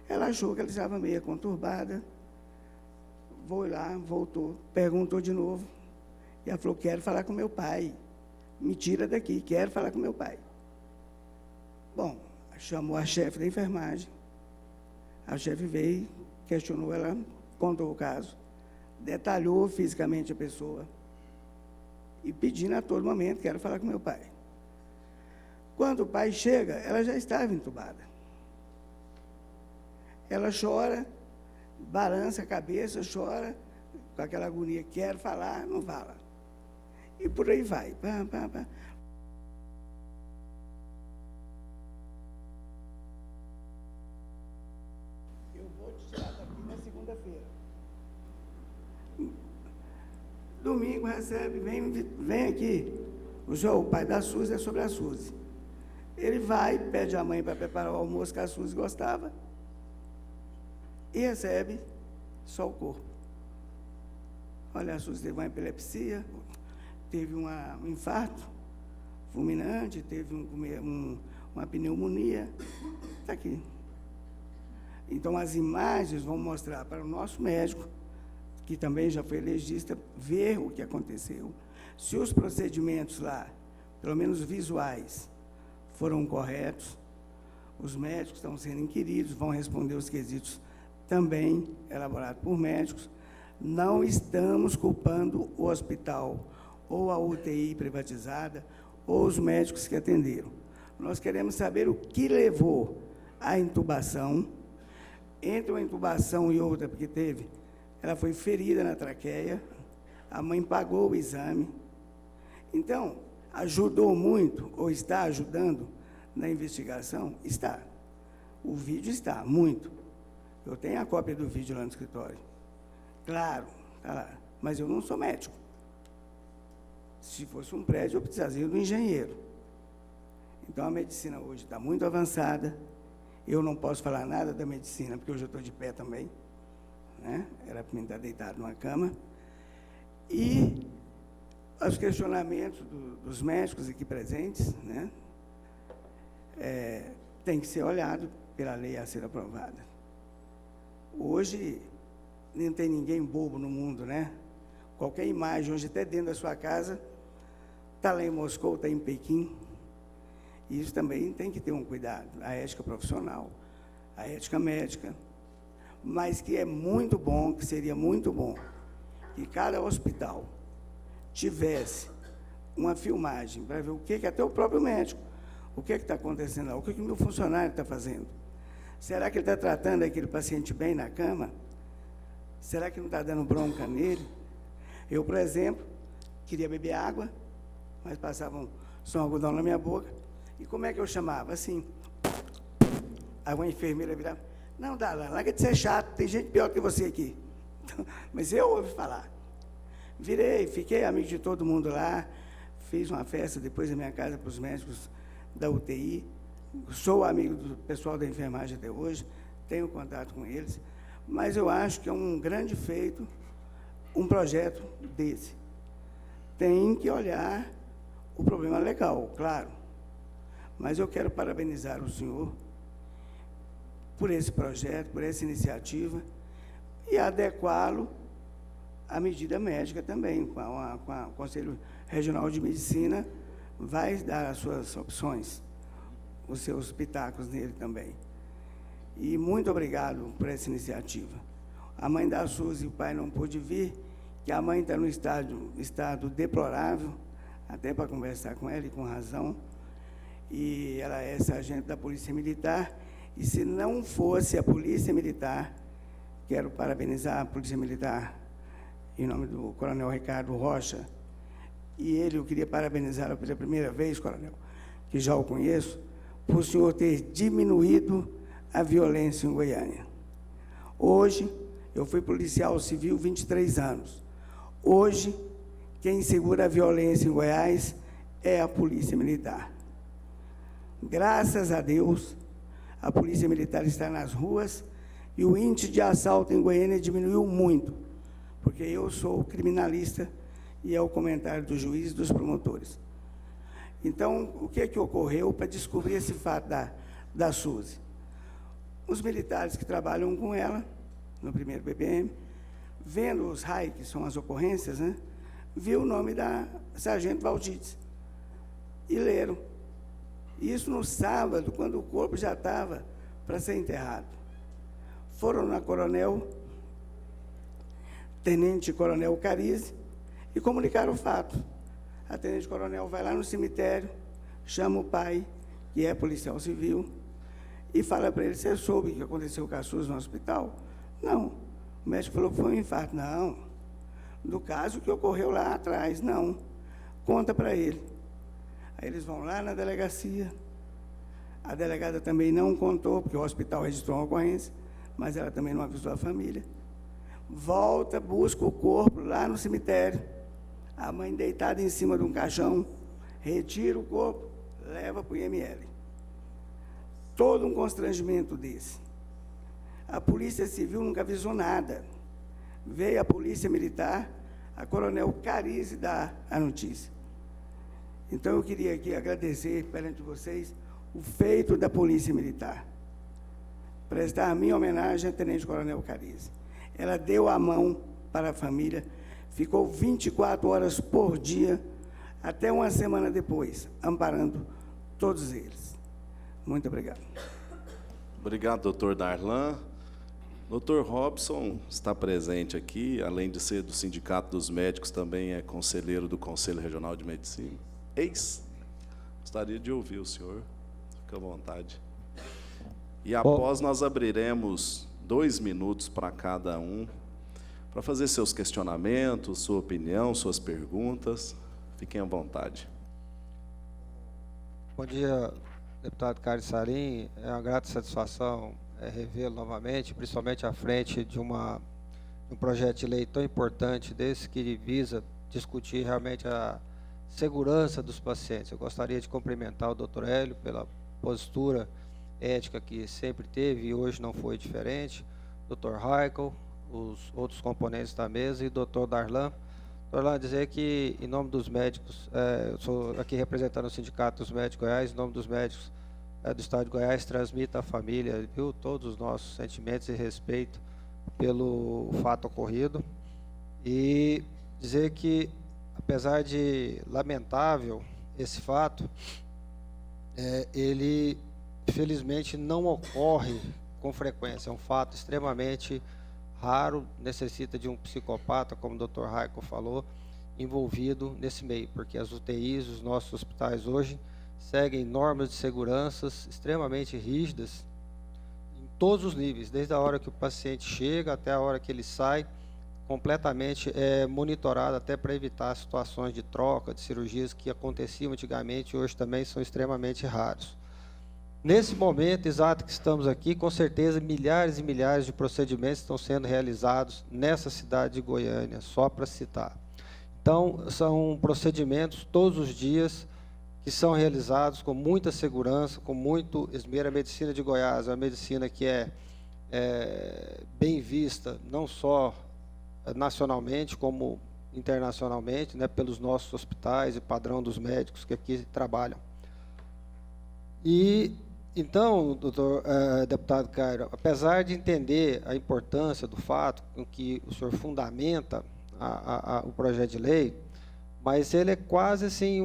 Ela achou que ela estava meio conturbada. Foi lá, voltou, perguntou de novo. E ela falou, quero falar com meu pai. Me tira daqui, quero falar com meu pai. Bom, chamou a chefe da enfermagem. A chefe veio, questionou ela, contou o caso. Detalhou fisicamente a pessoa. E pedindo a todo momento, quero falar com meu pai. Quando o pai chega, ela já estava entubada. Ela chora, balança a cabeça, chora, com aquela agonia, quero falar, não fala. E por aí vai. Pá, pá, pá. Eu vou te tirar daqui na segunda-feira. Domingo recebe, vem aqui. O pai da Suzy é sobre a Suzy. Ele vai, pede a mãe para preparar o almoço que a Suzy gostava e recebe só o corpo. Olha, a Suzy teve uma epilepsia, teve um infarto fulminante, teve uma pneumonia. Está aqui. Então, as imagens vão mostrar para o nosso médico, que também já foi legista, ver o que aconteceu. Se os procedimentos lá, pelo menos visuais, foram corretos, os médicos estão sendo inquiridos, vão responder os quesitos também elaborados por médicos. Não estamos culpando o hospital, ou a UTI privatizada, ou os médicos que atenderam. Nós queremos saber o que levou à intubação. Entre uma intubação e outra, porque ela foi ferida na traqueia, a mãe pagou o exame. Então, ajudou muito, ou está ajudando na investigação? Está. O vídeo está, muito. Eu tenho a cópia do vídeo lá no escritório. Claro, está lá. Mas eu não sou médico. Se fosse um prédio, eu precisaria do engenheiro. Então, a medicina hoje está muito avançada. Eu não posso falar nada da medicina, porque hoje eu estou de pé também. Né? Era para mim estar deitado numa cama. E os questionamentos dos médicos aqui presentes, né? Tem que ser olhado pela lei a ser aprovada. Hoje, não tem ninguém bobo no mundo, né? Qualquer imagem, hoje até dentro da sua casa, está lá em Moscou, está em Pequim. Isso também tem que ter um cuidado, a ética profissional, a ética médica, mas que é muito bom, que seria muito bom, que cada hospital tivesse uma filmagem para ver o que até o próprio médico, o que está acontecendo lá, o que o meu funcionário está fazendo. Será que ele está tratando aquele paciente bem na cama? Será que não está dando bronca nele? Eu, por exemplo, queria beber água, mas passava só um algodão na minha boca. E como é que eu chamava? Assim. Aí uma enfermeira virava, não, Darlan, larga de ser chato, tem gente pior que você aqui. Mas eu ouvi falar. Virei, fiquei amigo de todo mundo lá, fiz uma festa depois da minha casa para os médicos da UTI, sou amigo do pessoal da enfermagem até hoje, tenho contato com eles, mas eu acho que é um grande feito um projeto desse. Tem que olhar o problema legal, claro, mas eu quero parabenizar o senhor por esse projeto, por essa iniciativa, e adequá-lo à medida médica também, com o Conselho Regional de Medicina, vai dar as suas opções, os seus pitacos nele também. E muito obrigado por essa iniciativa. A mãe da Suzy e o pai não pôde vir, que a mãe está no estado deplorável, até para conversar com ela, e com razão, e ela é sargento da Polícia Militar, e se não fosse a Polícia Militar, quero parabenizar a Polícia Militar, em nome do Coronel Ricardo Rocha, e eu queria parabenizá-lo pela primeira vez, Coronel, que já o conheço, por o senhor ter diminuído a violência em Goiânia. Hoje, eu fui policial civil 23 anos. Hoje, quem segura a violência em Goiás é a Polícia Militar. Graças a Deus, a Polícia Militar está nas ruas e o índice de assalto em Goiânia diminuiu muito, porque eu sou criminalista e é o comentário do juiz e dos promotores. Então, o que é que ocorreu para descobrir esse fato da Suzy? Os militares que trabalham com ela, no primeiro PPM, vendo os RAI, que são as ocorrências, né, viu o nome da Sargento Valdides e leram. Isso no sábado, quando o corpo já estava para ser enterrado. Foram na Tenente Coronel Carize, e comunicaram o fato. A Tenente Coronel vai lá no cemitério, chama o pai, que é policial civil, e fala para ele: você soube o que aconteceu com a Suzy no hospital? Não. O médico falou que foi um infarto. Não. Do caso que ocorreu lá atrás. Não. Conta para ele. Aí eles vão lá na delegacia. A delegada também não contou, porque o hospital registrou uma ocorrência, mas ela também não avisou a família. Volta, busca o corpo lá no cemitério. A mãe deitada em cima de um caixão, retira o corpo, leva para o IML. Todo um constrangimento desse. A Polícia Civil nunca avisou nada. Veio a Polícia Militar, a Coronel Carize dá a notícia. Então, eu queria aqui agradecer perante vocês o feito da Polícia Militar. Prestar a minha homenagem à Tenente Coronel Carize. Ela deu a mão para a família, ficou 24 horas por dia, até uma semana depois, amparando todos eles. Muito obrigado. Obrigado, doutor Darlan. Doutor Robson está presente aqui, além de ser do Sindicato dos Médicos, também é conselheiro do Conselho Regional de Medicina. Gostaria de ouvir o senhor. Fique à vontade. E após nós abriremos 2 minutos para cada um, para fazer seus questionamentos, sua opinião, suas perguntas. Fiquem à vontade. Bom dia, deputado Carlos Salim. É uma grata satisfação revê-lo novamente, principalmente à frente de um projeto de lei tão importante desse, que visa discutir realmente a segurança dos pacientes. Eu gostaria de cumprimentar o doutor Hélio pela postura ética que sempre teve e hoje não foi diferente, doutor Raikel, os outros componentes da mesa e o doutor Darlan. Darlan, dizer que, em nome dos médicos, eu sou aqui representando o Sindicato dos Médicos de Goiás, em nome dos médicos do Estado de Goiás, transmita à família, viu, todos os nossos sentimentos e respeito pelo fato ocorrido. E dizer que, apesar de lamentável esse fato, ele, felizmente, não ocorre com frequência. É um fato extremamente raro, necessita de um psicopata, como o Dr. Raico falou, envolvido nesse meio, porque as UTIs, os nossos hospitais hoje, seguem normas de segurança extremamente rígidas em todos os níveis, desde a hora que o paciente chega até a hora que ele sai, completamente monitorado, até para evitar situações de troca, de cirurgias que aconteciam antigamente e hoje também são extremamente raros. Nesse momento exato que estamos aqui, com certeza milhares e milhares de procedimentos estão sendo realizados nessa cidade de Goiânia, só para citar. Então, são procedimentos todos os dias que são realizados com muita segurança, com muito esmero. A medicina de Goiás é uma medicina que é bem vista, não só nacionalmente, como internacionalmente, né, pelos nossos hospitais e padrão dos médicos que aqui trabalham. E, então, deputado Cairo, apesar de entender a importância do fato com que o senhor fundamenta o projeto de lei, mas ele é quase assim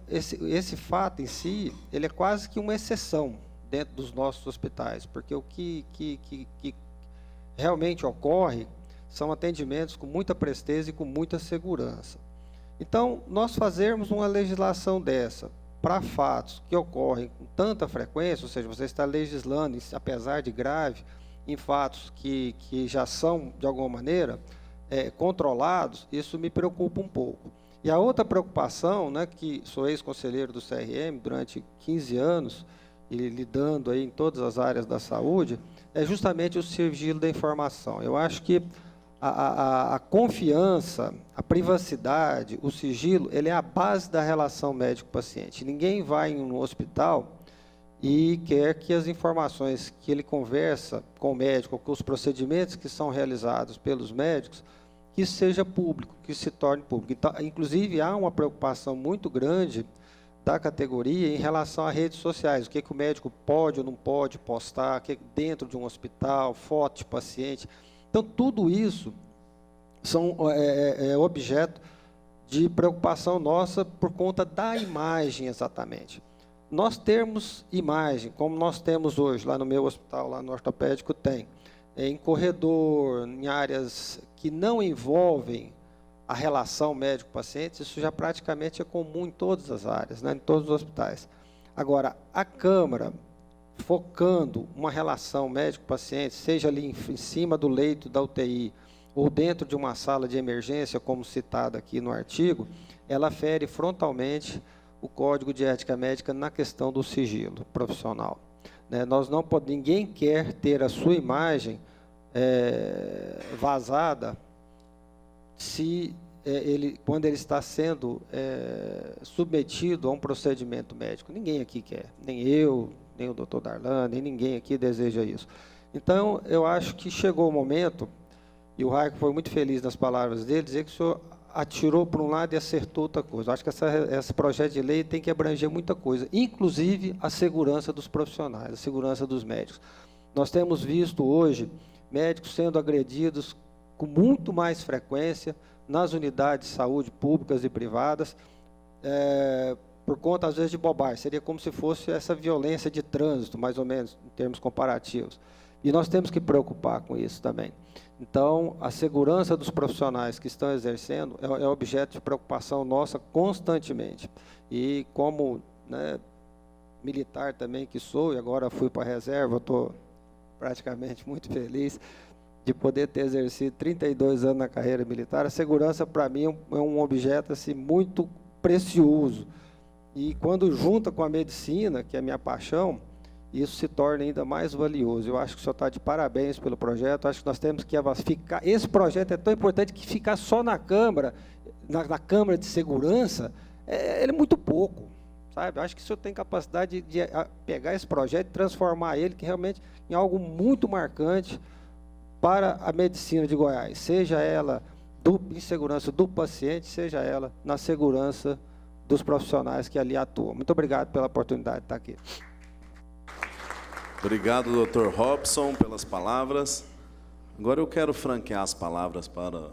esse fato em si, ele é quase que uma exceção dentro dos nossos hospitais, porque o que realmente ocorre são atendimentos com muita presteza e com muita segurança. Então, nós fazermos uma legislação dessa para fatos que ocorrem com tanta frequência, ou seja, você está legislando, apesar de grave, em fatos que já são, de alguma maneira, controlados, isso me preocupa um pouco. E a outra preocupação, né, que sou ex-conselheiro do CRM durante 15 anos, e lidando aí em todas as áreas da saúde, é justamente o sigilo da informação. Eu acho que a confiança, a privacidade, o sigilo, ele é a base da relação médico-paciente. Ninguém vai em um hospital e quer que as informações que ele conversa com o médico, com os procedimentos que são realizados pelos médicos, que isso seja público, que se torne público. Então, inclusive, há uma preocupação muito grande da categoria em relação a redes sociais, o que o médico pode ou não pode postar, dentro de um hospital, foto de paciente. Então, tudo isso são objeto de preocupação nossa por conta da imagem, exatamente. Nós termos imagem, como nós temos hoje, lá no meu hospital, lá no ortopédico, tem, em corredor, em áreas que não envolvem a relação médico-paciente, isso já praticamente é comum em todas as áreas, né, em todos os hospitais. Agora, a câmara, focando uma relação médico-paciente, seja ali em cima do leito da UTI, ou dentro de uma sala de emergência, como citado aqui no artigo, ela fere frontalmente o Código de Ética Médica na questão do sigilo profissional. Né, nós não podemos, ninguém quer ter a sua imagem vazada quando ele está sendo submetido a um procedimento médico. Ninguém aqui quer, nem eu, nem o doutor Darlan, nem ninguém aqui deseja isso. Então, eu acho que chegou o momento, e o Raico foi muito feliz nas palavras dele, dizer que o senhor atirou para um lado e acertou outra coisa. Eu acho que esse projeto de lei tem que abranger muita coisa, inclusive a segurança dos profissionais, a segurança dos médicos. Nós temos visto hoje médicos sendo agredidos com muito mais frequência nas unidades de saúde públicas e privadas, por conta, às vezes, de bobagem. Seria como se fosse essa violência de trânsito, mais ou menos, em termos comparativos. E nós temos que preocupar com isso também. Então, a segurança dos profissionais que estão exercendo é objeto de preocupação nossa constantemente. E como, né, militar também que sou, e agora fui para a reserva, estou praticamente muito feliz de poder ter exercido 32 anos na carreira militar. A segurança, para mim, é um objeto assim, muito precioso. E quando junta com a medicina, que é a minha paixão, isso se torna ainda mais valioso. Eu acho que o senhor está de parabéns pelo projeto. Acho que nós temos que ficar. Esse projeto é tão importante que ficar só na Câmara, na Câmara de Segurança, ele é muito pouco. Sabe? Eu acho que o senhor tem capacidade de pegar esse projeto e transformar ele que realmente em algo muito marcante para a medicina de Goiás, seja ela em segurança do paciente, seja ela na segurança dos profissionais que ali atuam. Muito obrigado pela oportunidade de estar aqui. Obrigado, Dr. Robson, pelas palavras. Agora eu quero franquear as palavras para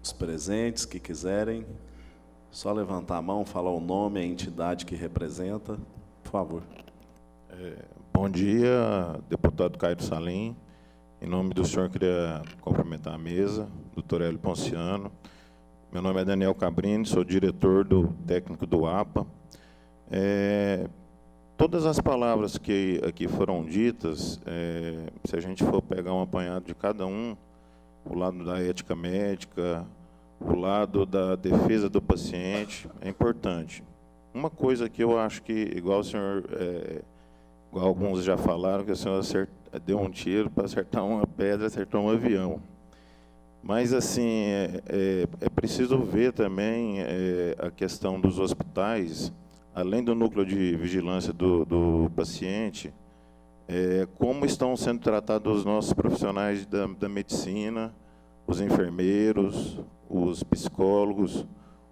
os presentes que quiserem. Só levantar a mão, falar o nome, a entidade que representa. Por favor. Bom dia, deputado Caio Salim. Em nome do senhor, queria cumprimentar a mesa, doutor Hélio Ponciano. Meu nome é Daniel Cabrini, sou diretor do técnico do APA. Todas as palavras que aqui foram ditas, se a gente for pegar um apanhado de cada um, o lado da ética médica, o lado da defesa do paciente, é importante. Uma coisa que eu acho que, igual o senhor, igual alguns já falaram, que o senhor deu um tiro para acertar uma pedra, acertou um avião. Mas, assim, é preciso ver também a questão dos hospitais, além do núcleo de vigilância do paciente, como estão sendo tratados os nossos profissionais da medicina, os enfermeiros, os psicólogos.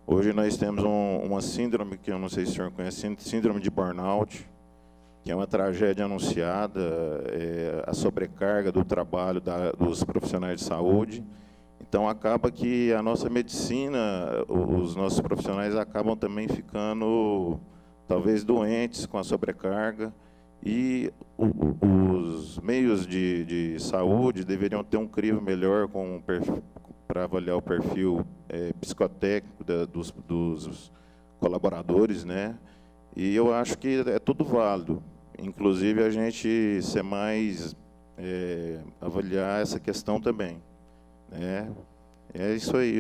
Hoje nós temos uma síndrome, que eu não sei se o senhor conhece, síndrome de burnout, que é uma tragédia anunciada, a sobrecarga do trabalho dos profissionais de saúde. Então, acaba que a nossa medicina, os nossos profissionais acabam também ficando, talvez, doentes com a sobrecarga, e os meios de saúde deveriam ter um crivo melhor para avaliar o perfil psicotécnico dos colaboradores, né? E eu acho que é tudo válido, inclusive a gente ser mais, avaliar essa questão também. É isso aí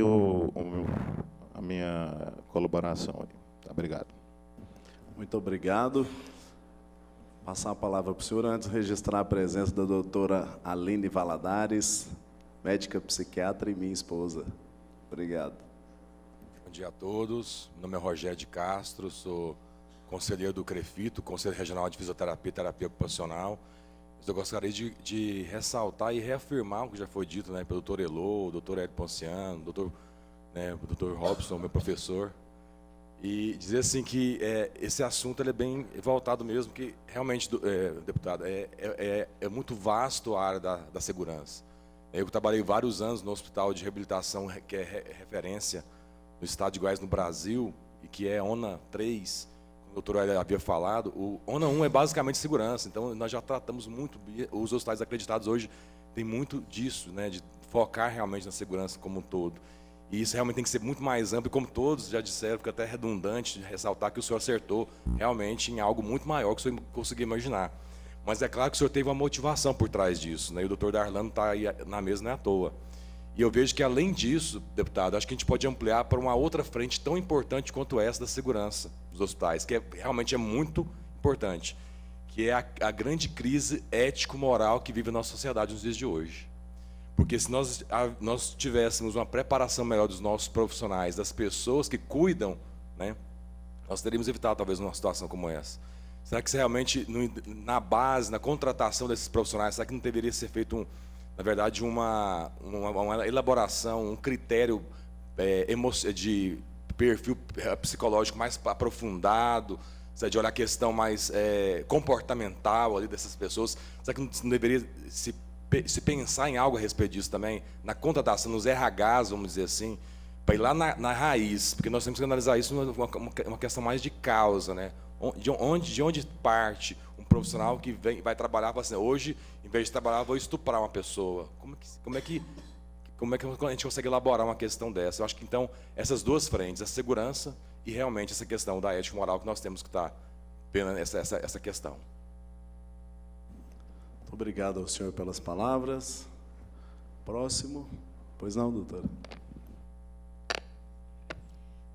a minha colaboração. Obrigado. Muito obrigado. Passar a palavra para o senhor, antes de registrar a presença da doutora Aline Valadares, médica psiquiatra e minha esposa. Obrigado. Bom dia a todos. Meu nome é Rogério de Castro, sou conselheiro do CREFITO, Conselho Regional de Fisioterapia e Terapia Ocupacional. Eu gostaria de ressaltar e reafirmar o que já foi dito, né, pelo doutor Elô, o doutor Hélio Ponciano, o doutor Robson, meu professor, e dizer assim que esse assunto ele é bem voltado mesmo, que realmente, deputado, é muito vasto a área da segurança. Eu trabalhei vários anos no hospital de reabilitação, que é referência no estado de Goiás, no Brasil, e que é ONA 3, o doutor havia falado. O ONA 1 é basicamente segurança, então nós já tratamos muito, os hospitais acreditados hoje têm muito disso, né, de focar realmente na segurança como um todo. E isso realmente tem que ser muito mais amplo, e como todos já disseram, fica até redundante de ressaltar que o senhor acertou realmente em algo muito maior que o senhor conseguiu imaginar. Mas é claro que o senhor teve uma motivação por trás disso, né, e o doutor Darlan está aí na mesa, não é à toa. E eu vejo que, além disso, deputado, acho que a gente pode ampliar para uma outra frente tão importante quanto essa da segurança dos hospitais, que realmente é muito importante, que é a grande crise ético-moral que vive a nossa sociedade nos dias de hoje. Porque se nós tivéssemos uma preparação melhor dos nossos profissionais, das pessoas que cuidam, né, nós teríamos evitado, talvez, uma situação como essa. Será que realmente, na base, na contratação desses profissionais, será que não deveria ser feito na verdade, uma elaboração, um critério de perfil psicológico mais aprofundado, de olhar a questão mais comportamental ali dessas pessoas? Será que não deveria se pensar em algo a respeito disso também, na contratação, nos RHs, vamos dizer assim, para ir lá na raiz, porque nós temos que analisar isso uma questão mais de causa, né? De onde parte um profissional que vai trabalhar, assim, hoje, em vez de trabalhar, vou estuprar uma pessoa. Como é que a gente consegue elaborar uma questão dessa? Eu acho que, então, essas duas frentes, a segurança e realmente essa questão da ética moral, que nós temos que estar vendo essa questão. Muito obrigado ao senhor pelas palavras. Próximo. Pois não, doutora?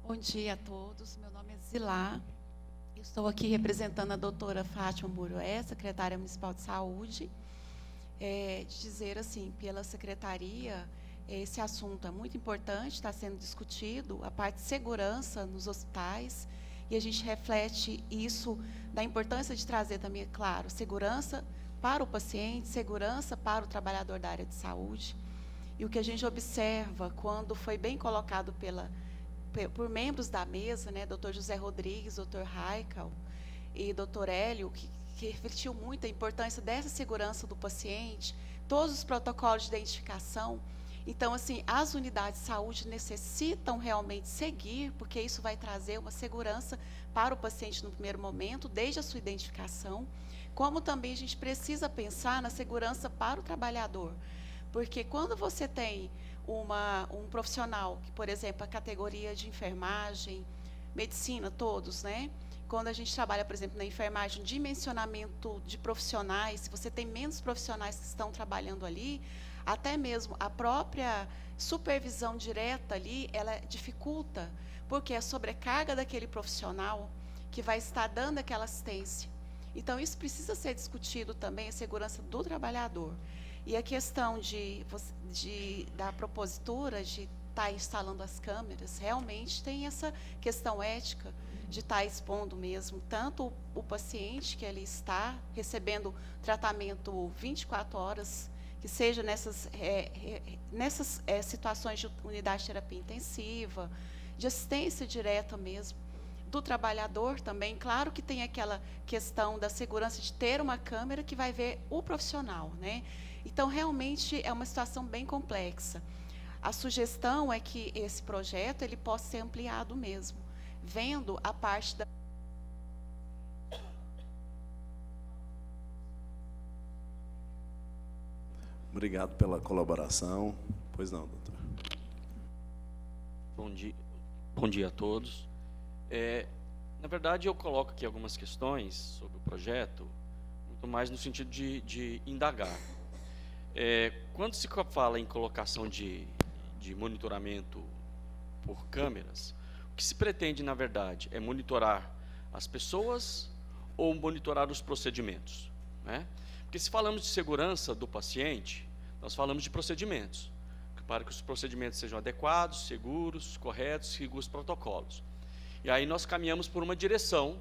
Bom dia a todos. Meu nome é Zilá. Estou aqui representando a doutora Fátima Murué, secretária municipal de saúde. De dizer assim, pela secretaria, esse assunto é muito importante, está sendo discutido, a parte de segurança nos hospitais, e a gente reflete isso, da importância de trazer também, claro, segurança para o paciente, segurança para o trabalhador da área de saúde. E o que a gente observa, quando foi bem colocado por membros da mesa, né, Dr. José Rodrigues, Dr. Raikal e Dr. Hélio, que refletiu muito a importância dessa segurança do paciente, todos os protocolos de identificação. Então, assim, as unidades de saúde necessitam realmente seguir, porque isso vai trazer uma segurança para o paciente no primeiro momento, desde a sua identificação, como também a gente precisa pensar na segurança para o trabalhador. Porque quando você tem um profissional, que, por exemplo, a categoria de enfermagem, medicina, todos, né? Quando a gente trabalha, por exemplo, na enfermagem, dimensionamento de profissionais, se você tem menos profissionais que estão trabalhando ali, até mesmo a própria supervisão direta ali, ela dificulta, porque é a sobrecarga daquele profissional que vai estar dando aquela assistência. Então, isso precisa ser discutido também, a segurança do trabalhador. E a questão da propositura de estar instalando as câmeras, realmente tem essa questão ética de estar expondo mesmo, tanto o paciente que ali está recebendo tratamento 24 horas, que seja nessas situações de unidade de terapia intensiva, de assistência direta mesmo, do trabalhador também. Claro que tem aquela questão da segurança de ter uma câmera que vai ver o profissional, né? Então, realmente, é uma situação bem complexa. A sugestão é que esse projeto ele possa ser ampliado mesmo, vendo a parte da... Obrigado pela colaboração. Pois não, doutor. Bom dia a todos. Na verdade, eu coloco aqui algumas questões sobre o projeto, muito mais no sentido de indagar. Quando se fala em colocação de monitoramento por câmeras, o que se pretende, na verdade, é monitorar as pessoas ou monitorar os procedimentos, né? Porque se falamos de segurança do paciente, nós falamos de procedimentos. para que os procedimentos sejam adequados, seguros, corretos, seguir os protocolos. E aí nós caminhamos por uma direção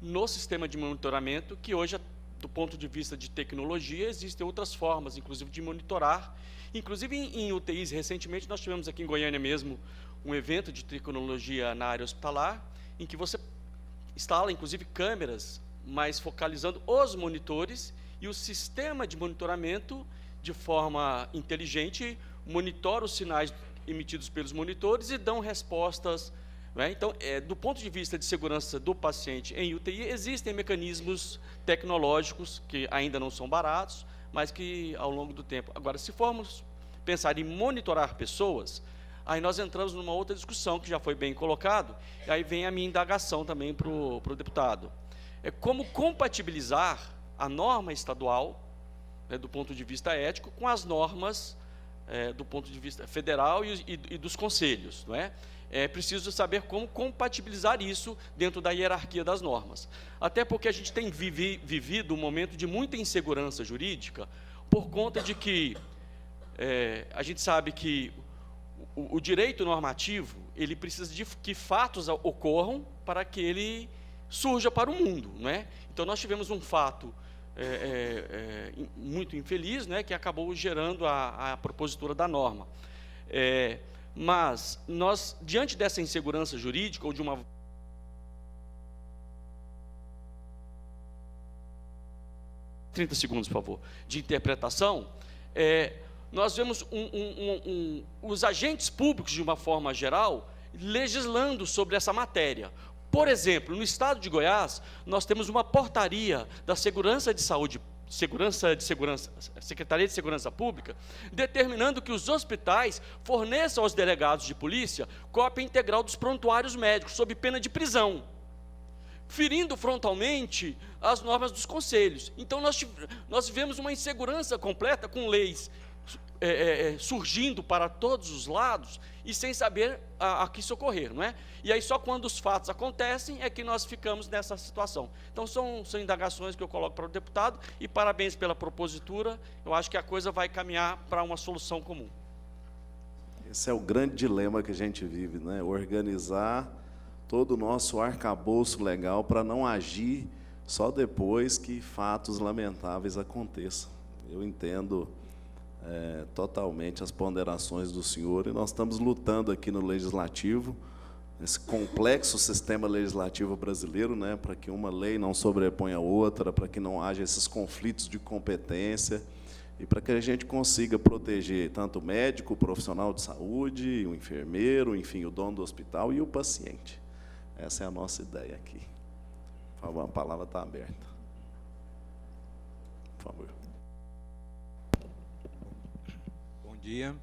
no sistema de monitoramento, que hoje, do ponto de vista de tecnologia, existem outras formas, inclusive, de monitorar. Inclusive, em UTIs, recentemente, nós tivemos aqui em Goiânia mesmo um evento de tecnologia na área hospitalar, em que você instala, inclusive, câmeras, mas focalizando os monitores, e o sistema de monitoramento, de forma inteligente, monitora os sinais emitidos pelos monitores e dão respostas. Então, do ponto de vista de segurança do paciente em UTI, existem mecanismos tecnológicos que ainda não são baratos, mas que ao longo do tempo. Agora, se formos pensar em monitorar pessoas, aí nós entramos numa outra discussão que já foi bem colocado, e aí vem a minha indagação também para o deputado. É como compatibilizar a norma estadual, do ponto de vista ético, com as normas do ponto de vista federal e dos conselhos, não é? É preciso saber como compatibilizar isso dentro da hierarquia das normas. Até porque a gente tem vivido um momento de muita insegurança jurídica, por conta de que a gente sabe que o direito normativo, ele precisa de que fatos ocorram para que ele surja para o mundo, não é? Então, nós tivemos um fato muito infeliz, né, que acabou gerando a propositura da norma. Mas nós, diante dessa insegurança jurídica, ou de uma... segundos, por favor, de interpretação, nós vemos os agentes públicos, de uma forma geral, legislando sobre essa matéria. Por exemplo, no estado de Goiás, nós temos uma portaria da Segurança de Saúde, Secretaria de Segurança Pública, determinando que os hospitais forneçam aos delegados de polícia cópia integral dos prontuários médicos, sob pena de prisão, ferindo frontalmente as normas dos conselhos. Então, nós vivemos uma insegurança completa, com leis surgindo para todos os lados e sem saber a que socorrer, não é? E aí só quando os fatos acontecem é que nós ficamos nessa situação. Então são indagações que eu coloco para o deputado, e parabéns pela propositura. Eu acho que a coisa vai caminhar para uma solução comum. Esse é o grande dilema que a gente vive, né? Organizar todo o nosso arcabouço legal para não agir só depois que fatos lamentáveis aconteçam. Eu entendo totalmente as ponderações do senhor, e nós estamos lutando aqui no Legislativo, nesse complexo sistema legislativo brasileiro, né, para que uma lei não sobreponha a outra, para que não haja esses conflitos de competência, e para que a gente consiga proteger tanto o médico, o profissional de saúde, o enfermeiro, enfim, o dono do hospital e o paciente. Essa é a nossa ideia aqui. Por favor, a palavra está aberta. Por favor. Bom dia,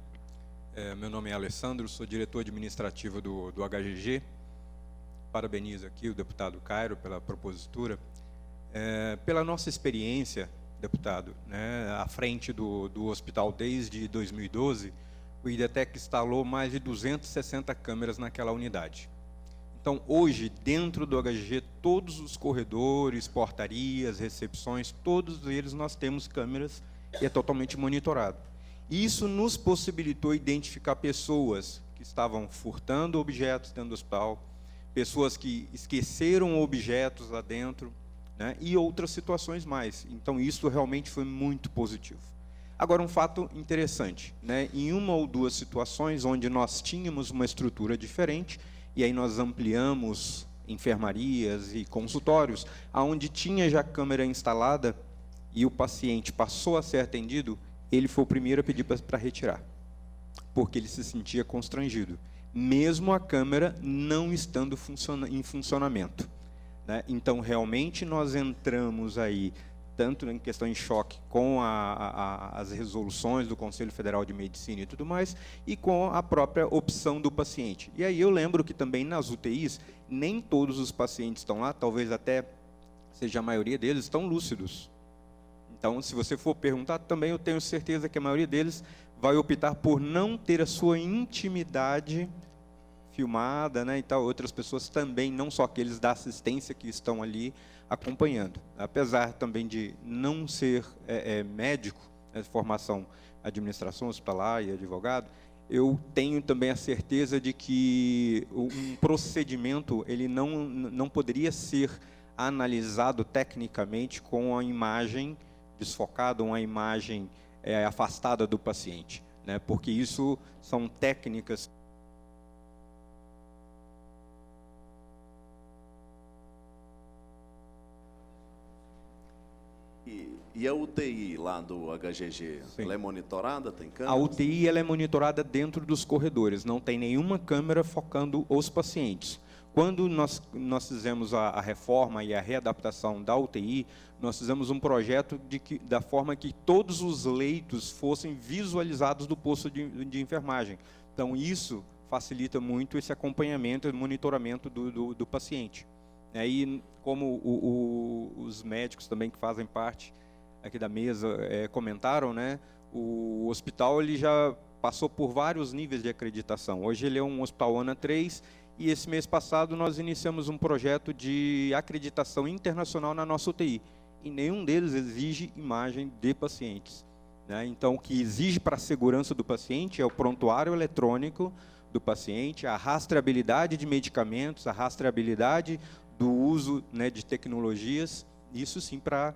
meu nome é Alessandro, sou diretor administrativo do HGG. Parabenizo aqui o deputado Cairo pela propositura. Pela nossa experiência, deputado, né, à frente do hospital desde 2012, o IDETEC instalou mais de 260 câmeras naquela unidade. Então, hoje, dentro do HGG, todos os corredores, portarias, recepções, todos eles nós temos câmeras e é totalmente monitorado. Isso nos possibilitou identificar pessoas que estavam furtando objetos dentro do hospital, pessoas que esqueceram objetos lá dentro, né, e outras situações mais. Então, isso realmente foi muito positivo. Agora, um fato interessante, né, em uma ou duas situações onde nós tínhamos uma estrutura diferente, e aí nós ampliamos enfermarias e consultórios, aonde tinha já câmera instalada e o paciente passou a ser atendido, ele foi o primeiro a pedir para retirar, porque ele se sentia constrangido, mesmo a câmera não estando em funcionamento, né? Então, realmente, nós entramos aí, tanto em questão de choque com as resoluções do Conselho Federal de Medicina e tudo mais, e com a própria opção do paciente. E aí eu lembro que também nas UTIs, nem todos os pacientes estão lá, talvez até seja a maioria deles, estão lúcidos. Então, se você for perguntar, também eu tenho certeza que a maioria deles vai optar por não ter a sua intimidade filmada, né, e tal. Outras pessoas também, não só aqueles da assistência que estão ali acompanhando. Apesar também de não ser médico, né, de formação administração hospitalar e advogado, eu tenho também a certeza de que um procedimento ele não poderia ser analisado tecnicamente com a imagem desfocada, uma imagem afastada do paciente, né? Porque isso são técnicas. E a UTI lá do HGG, Sim. ela é monitorada? Tem câmera? A UTI ela é monitorada dentro dos corredores, não tem nenhuma câmera focando os pacientes. Quando nós fizemos a reforma e a readaptação da UTI, nós fizemos um projeto da forma que todos os leitos fossem visualizados do posto de enfermagem. Então, isso facilita muito esse acompanhamento e monitoramento do paciente. E como os médicos também que fazem parte aqui da mesa comentaram, né, o hospital ele já passou por vários níveis de acreditação. Hoje ele é um hospital ANA 3 e esse mês passado nós iniciamos um projeto de acreditação internacional na nossa UTI. E nenhum deles exige imagem de pacientes, né? Então, o que exige para a segurança do paciente é o prontuário eletrônico do paciente, a rastreabilidade de medicamentos, a rastreabilidade do uso, né, de tecnologias, isso sim para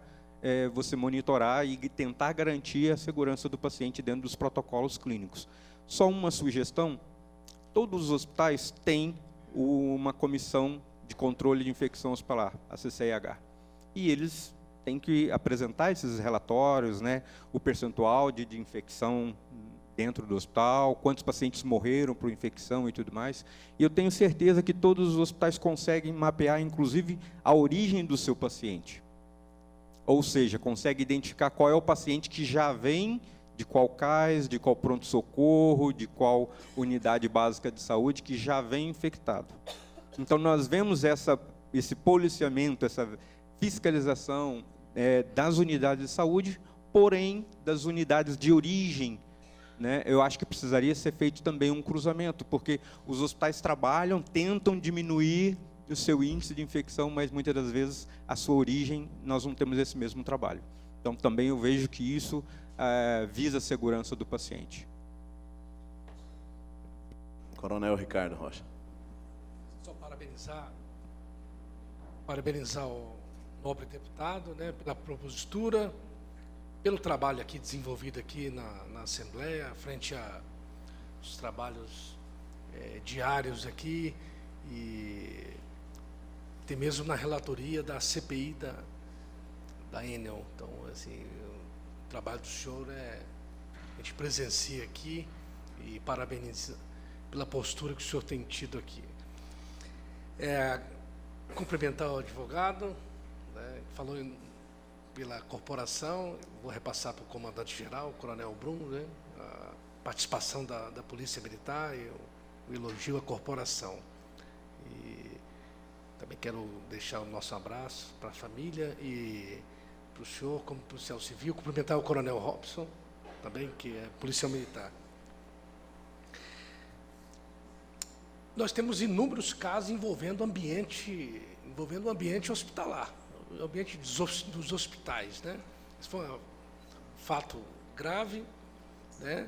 você monitorar e tentar garantir a segurança do paciente dentro dos protocolos clínicos. Só uma sugestão, todos os hospitais têm uma comissão de controle de infecção hospitalar, a CCIH, e eles têm que apresentar esses relatórios, né, o percentual de infecção dentro do hospital, quantos pacientes morreram por infecção e tudo mais. E eu tenho certeza que todos os hospitais conseguem mapear, inclusive, a origem do seu paciente. Ou seja, consegue identificar qual é o paciente que já vem de qual CAIS, de qual pronto-socorro, de qual unidade básica de saúde, que já vem infectado. Então, nós vemos esse policiamento, essa fiscalização das unidades de saúde, porém, das unidades de origem, né, eu acho que precisaria ser feito também um cruzamento, porque os hospitais trabalham, tentam diminuir o seu índice de infecção, mas muitas das vezes a sua origem nós não temos esse mesmo trabalho. Então também eu vejo que isso visa a segurança do paciente. Coronel Ricardo Rocha. Só parabenizar o nobre deputado, né, pela propositura, pelo trabalho aqui desenvolvido aqui na Assembleia, frente aos trabalhos diários aqui, e até mesmo na relatoria da CPI da Enel. Então, assim, o trabalho do senhor a gente presencia aqui e parabeniza pela postura que o senhor tem tido aqui. Cumprimentar o advogado, né, falou pela corporação, vou repassar para o comandante-geral, o coronel Bruno, né, a participação da Polícia Militar e o elogio à corporação. E também quero deixar o nosso abraço para a família e para o senhor, como policial civil, cumprimentar o coronel Robson, também, que é policial militar. Nós temos inúmeros casos envolvendo o ambiente hospitalar, o ambiente dos hospitais, né? Isso foi um fato grave, né?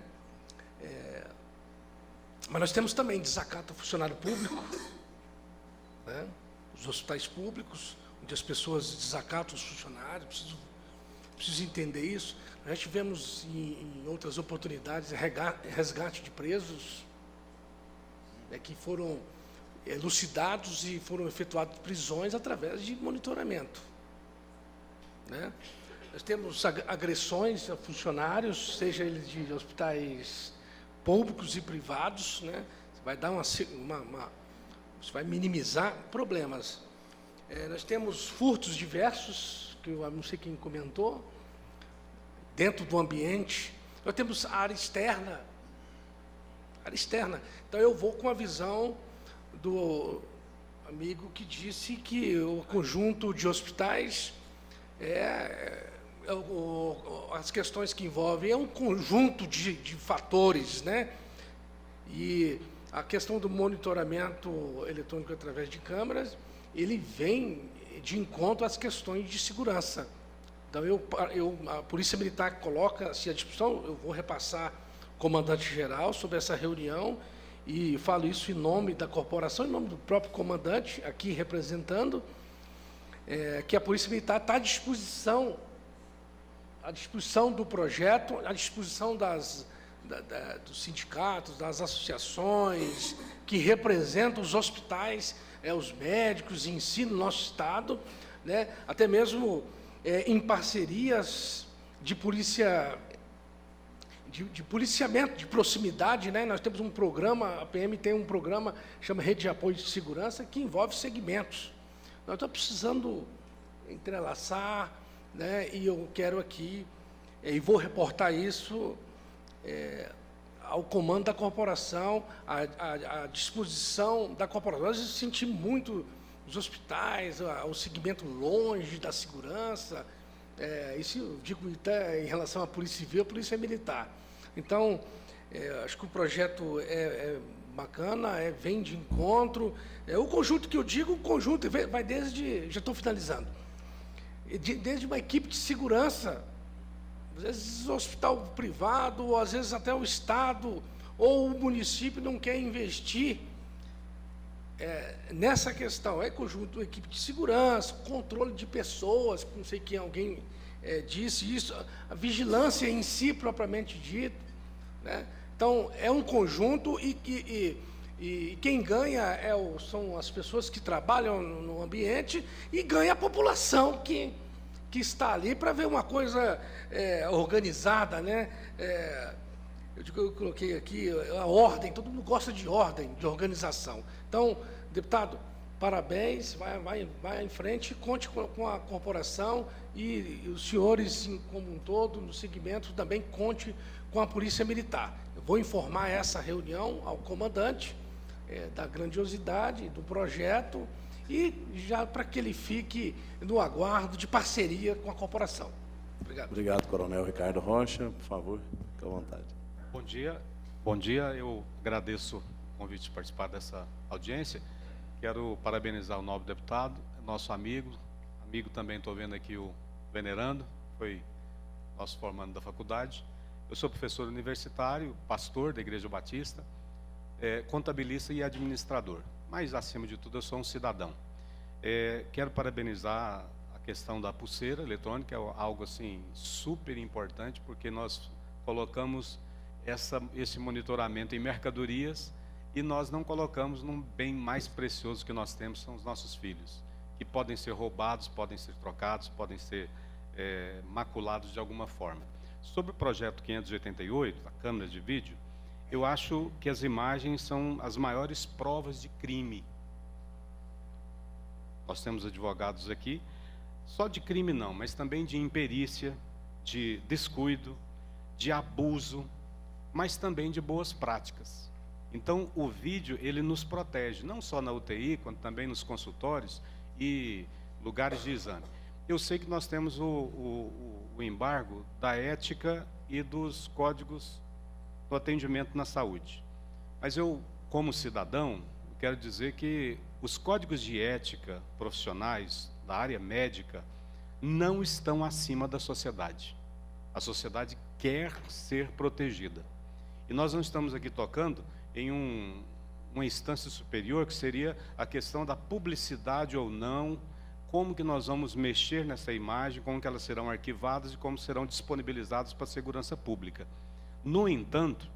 Mas nós temos também desacato ao funcionário público, né? Os hospitais públicos, onde as pessoas desacatam os funcionários, preciso entender isso. Nós tivemos em outras oportunidades resgate de presos, que foram elucidados e foram efetuadas prisões através de monitoramento, né? Nós temos agressões a funcionários, seja eles de hospitais públicos e privados, né? Você vai dar você vai minimizar problemas. Nós temos furtos diversos, que eu não sei quem comentou, dentro do ambiente. Nós temos a área externa. Então, eu vou com a visão do amigo que disse que o conjunto de hospitais as questões que envolvem um conjunto de fatores, né? E a questão do monitoramento eletrônico através de câmeras, ele vem de encontro às questões de segurança. Então, a Polícia Militar coloca-se à disposição, eu vou repassar comandante-geral sobre essa reunião, e falo isso em nome da corporação, em nome do próprio comandante, aqui representando, que a Polícia Militar está à disposição do projeto, à disposição dos sindicatos, das associações que representam os hospitais, os médicos em si no nosso estado, né, até mesmo em parcerias de polícia, de policiamento, de proximidade, né? Nós temos um programa, a PM tem um programa que chama Rede de Apoio de Segurança, que envolve segmentos. Nós estamos precisando entrelaçar, né? E eu quero aqui, e vou reportar isso ao comando da corporação, à disposição da corporação. Nós sentimos muito os hospitais, o segmento longe da segurança, isso eu digo até em relação à Polícia Civil, à Polícia Militar. Então, acho que o projeto é bacana, vem de encontro. O conjunto que eu digo, o conjunto vai desde, já estou finalizando, desde uma equipe de segurança, às vezes o hospital privado, ou às vezes até o Estado, ou o município não quer investir nessa questão. Conjunto, equipe de segurança, controle de pessoas, não sei quem, alguém disse isso, a vigilância em si, propriamente dito, né? Então, é um conjunto e quem ganha são as pessoas que trabalham no ambiente, e ganha a população que está ali para ver uma coisa organizada, né? Eu coloquei aqui a ordem, todo mundo gosta de ordem, de organização. Então, deputado, parabéns, vai em frente, conte com a corporação, e os senhores, como um todo, no segmento, também conte com a Polícia Militar. Eu vou informar essa reunião ao comandante da grandiosidade do projeto, e já para que ele fique no aguardo de parceria com a corporação. Obrigado. Obrigado, Coronel Ricardo Rocha. Por favor, fique à vontade. Bom dia. Bom dia. Eu agradeço o convite de participar dessa audiência. Quero parabenizar o nobre deputado, nosso amigo também, estou vendo aqui o venerando, foi nosso formando da faculdade. Eu sou professor universitário, pastor da Igreja Batista, contabilista e administrador, mas, acima de tudo, eu sou um cidadão. Quero parabenizar a questão da pulseira eletrônica, é algo assim super importante, porque nós colocamos esse monitoramento em mercadorias, e nós não colocamos num bem mais precioso que nós temos, são os nossos filhos, que podem ser roubados, podem ser trocados, podem ser maculados de alguma forma. Sobre o projeto 588, a câmera de vídeo, eu acho que as imagens são as maiores provas de crime. Nós temos advogados aqui, só de crime não, mas também de imperícia, de descuido, de abuso, mas também de boas práticas. Então, o vídeo, ele nos protege, não só na UTI, quanto também nos consultórios e lugares de exame. Eu sei que nós temos o embargo da ética e dos códigos do atendimento na saúde. Mas eu, como cidadão, quero dizer que os códigos de ética profissionais da área médica não estão acima da sociedade. A sociedade quer ser protegida. E nós não estamos aqui tocando em uma instância superior, que seria a questão da publicidade ou não, como que nós vamos mexer nessa imagem, como que elas serão arquivadas e como serão disponibilizadas para a segurança pública. No entanto,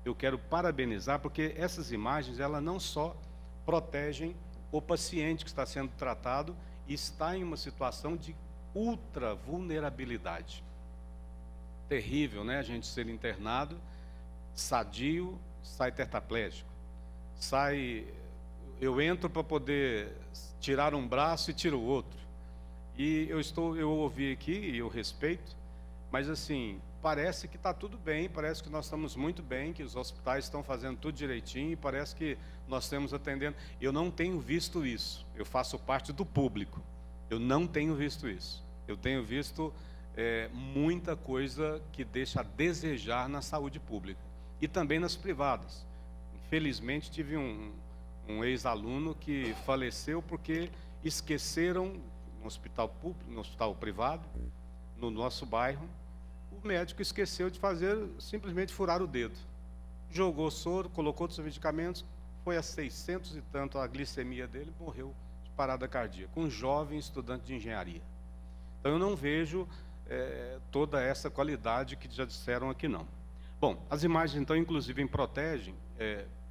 eu quero parabenizar, porque essas imagens, elas não só protegem o paciente que está sendo tratado e está em uma situação de ultra vulnerabilidade. Terrível, né? A gente ser internado, sadio, sai tetraplégico. Eu entro para poder tirar um braço e tiro o outro. E eu ouvi aqui, e eu respeito, mas assim, parece que está tudo bem, parece que nós estamos muito bem, que os hospitais estão fazendo tudo direitinho, e parece que nós estamos atendendo. Eu não tenho visto isso, eu faço parte do público, eu não tenho visto isso. Eu tenho visto muita coisa que deixa a desejar na saúde pública, e também nas privadas. Infelizmente, tive um ex-aluno que faleceu porque esqueceram, no hospital público, no hospital privado, no nosso bairro, o médico esqueceu de simplesmente furar o dedo. jogou soro, colocou outros medicamentos, foi a 600 e tanto a glicemia dele, morreu de parada cardíaca, um jovem estudante de engenharia. Então eu não vejo toda essa qualidade que já disseram aqui não. Bom, as imagens então inclusive protegem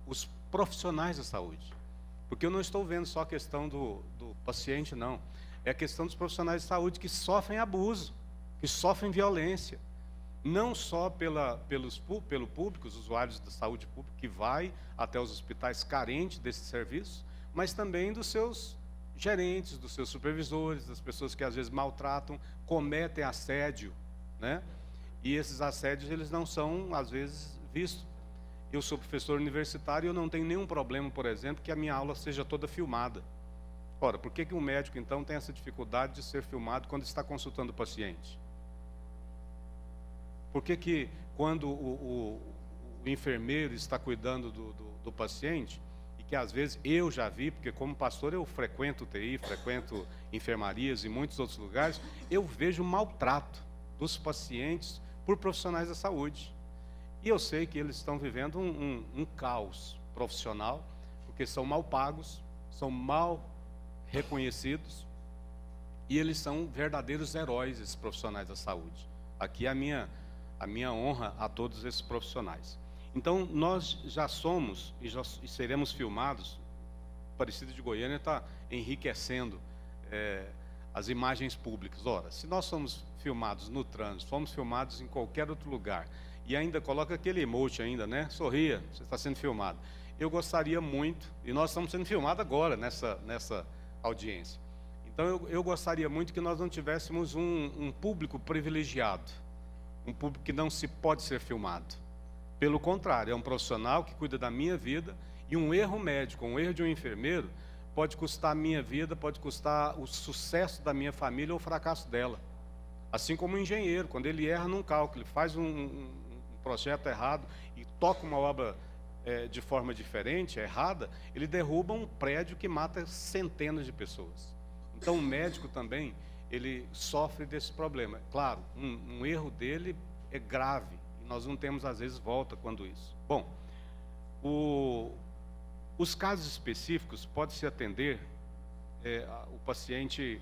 os profissionais da saúde, porque eu não estou vendo só a questão do paciente, não. É a questão dos profissionais de saúde que sofrem abuso, que sofrem violência, não só pelo público, os usuários da saúde pública, que vai até os hospitais carentes desse serviço, mas também dos seus gerentes, dos seus supervisores, das pessoas que às vezes maltratam, cometem assédio, né? E esses assédios, eles não são, às vezes, vistos. Eu sou professor universitário e eu não tenho nenhum problema, por exemplo, que a minha aula seja toda filmada. Ora, por que um médico, então, tem essa dificuldade de ser filmado quando está consultando o paciente? Por que quando o enfermeiro está cuidando do paciente, e que às vezes eu já vi, porque como pastor eu frequento UTI, frequento enfermarias e muitos outros lugares, eu vejo maltrato dos pacientes por profissionais da saúde. E eu sei que eles estão vivendo um caos profissional, porque são mal pagos, são mal reconhecidos, e eles são verdadeiros heróis, esses profissionais da saúde. Aqui é a minha honra a todos esses profissionais. Então, nós já somos e seremos filmados. O Aparecida de Goiânia está enriquecendo as imagens públicas. Ora, se nós somos filmados no trânsito, fomos filmados em qualquer outro lugar, e ainda coloca aquele emoji ainda, né? Sorria, você está sendo filmado. Eu gostaria muito, e nós estamos sendo filmados agora nessa audiência. Então, eu gostaria muito que nós não tivéssemos um público privilegiado, um público que não se pode ser filmado. Pelo contrário, é um profissional que cuida da minha vida, e um erro médico, um erro de um enfermeiro, pode custar a minha vida, pode custar o sucesso da minha família ou o fracasso dela. Assim como o engenheiro, quando ele erra num cálculo, ele faz um projeto errado e toca uma obra de forma diferente, errada, ele derruba um prédio que mata centenas de pessoas. Então o médico também, ele sofre desse problema. Claro, um erro dele é grave, e nós não temos às vezes volta quando isso. Bom, os casos específicos pode-se atender, o paciente,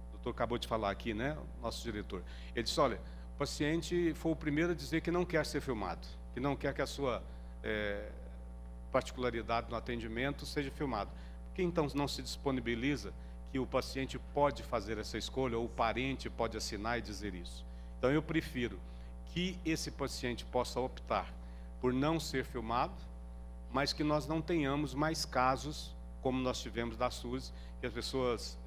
o doutor acabou de falar aqui, né, nosso diretor, ele disse, olha, o paciente foi o primeiro a dizer que não quer ser filmado, que não quer que a sua particularidade no atendimento seja filmado. Por que então não se disponibiliza que o paciente pode fazer essa escolha, ou o parente pode assinar e dizer isso? Então eu prefiro que esse paciente possa optar por não ser filmado, mas que nós não tenhamos mais casos, como nós tivemos da SUS, que as pessoas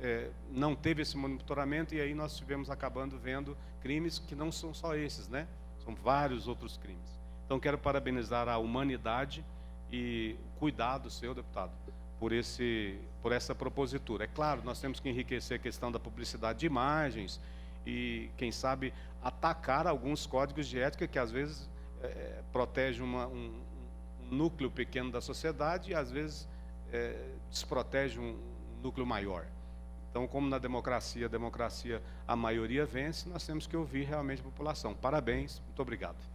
não teve esse monitoramento, e aí nós estivemos acabando vendo crimes que não são só esses, né? São vários outros crimes. Então quero parabenizar a humanidade e o cuidado seu, deputado, por essa propositura. É claro, nós temos que enriquecer a questão da publicidade de imagens e, quem sabe, atacar alguns códigos de ética que às vezes protegem um núcleo pequeno da sociedade e às vezes desprotege um núcleo maior. Então, como na democracia, a maioria vence, nós temos que ouvir realmente a população. Parabéns, muito obrigado.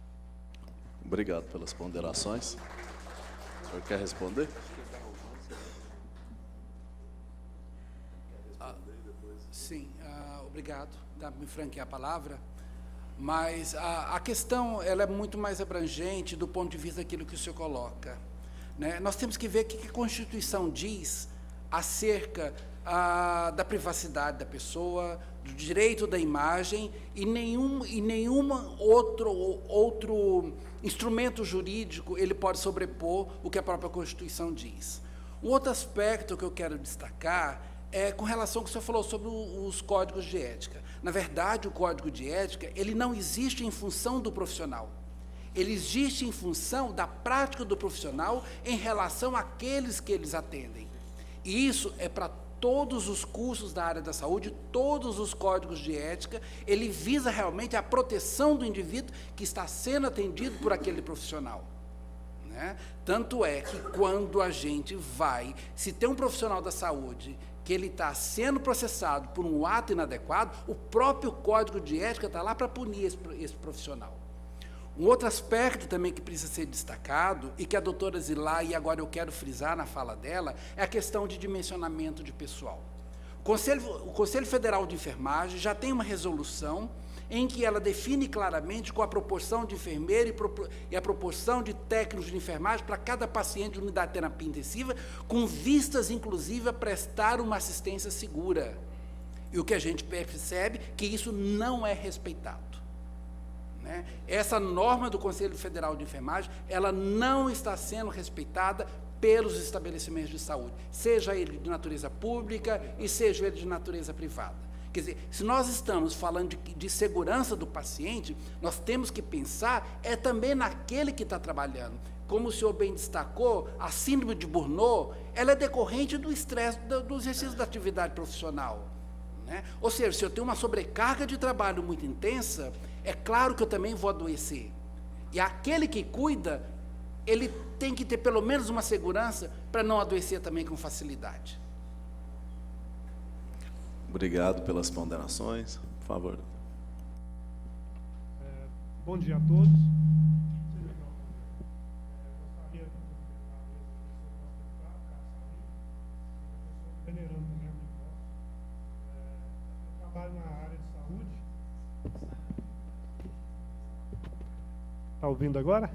Obrigado pelas ponderações. O senhor quer responder? Sim, obrigado por me franquear a palavra, mas a questão ela é muito mais abrangente do ponto de vista daquilo que o senhor coloca, né? Nós temos que ver o que a Constituição diz acerca da privacidade da pessoa, do direito da imagem, e nenhum outro instrumento jurídico ele pode sobrepor o que a própria Constituição diz. Um outro aspecto que eu quero destacar é com relação ao que o senhor falou sobre os códigos de ética. Na verdade, o código de ética, ele não existe em função do profissional. Ele existe em função da prática do profissional em relação àqueles que eles atendem. E isso é para todos os cursos da área da saúde, todos os códigos de ética, ele visa realmente a proteção do indivíduo que está sendo atendido por aquele profissional, né? Tanto é que quando a gente vai, se tem um profissional da saúde que ele está sendo processado por um ato inadequado, o próprio código de ética está lá para punir esse profissional. Um outro aspecto também que precisa ser destacado, e que a doutora Zilá, e agora eu quero frisar na fala dela, é a questão de dimensionamento de pessoal. O Conselho Federal de Enfermagem já tem uma resolução em que ela define claramente qual a proporção de enfermeiro e a proporção de técnicos de enfermagem para cada paciente de unidade de terapia intensiva, com vistas, inclusive, a prestar uma assistência segura. E o que a gente percebe é que isso não é respeitado. Né? Essa norma do Conselho Federal de Enfermagem, ela não está sendo respeitada pelos estabelecimentos de saúde, seja ele de natureza pública e seja ele de natureza privada. Quer dizer, se nós estamos falando de segurança do paciente, nós temos que pensar também naquele que está trabalhando. Como o senhor bem destacou, a síndrome de Burnout, ela é decorrente do estresse do exercício da atividade profissional. Né? Ou seja, se eu tenho uma sobrecarga de trabalho muito intensa, é claro que eu também vou adoecer. E aquele que cuida, ele tem que ter pelo menos uma segurança para não adoecer também com facilidade. Obrigado pelas ponderações. Por favor. Bom dia a todos. Venerando também a minha voz. Eu trabalho na área de saúde. Está ouvindo agora?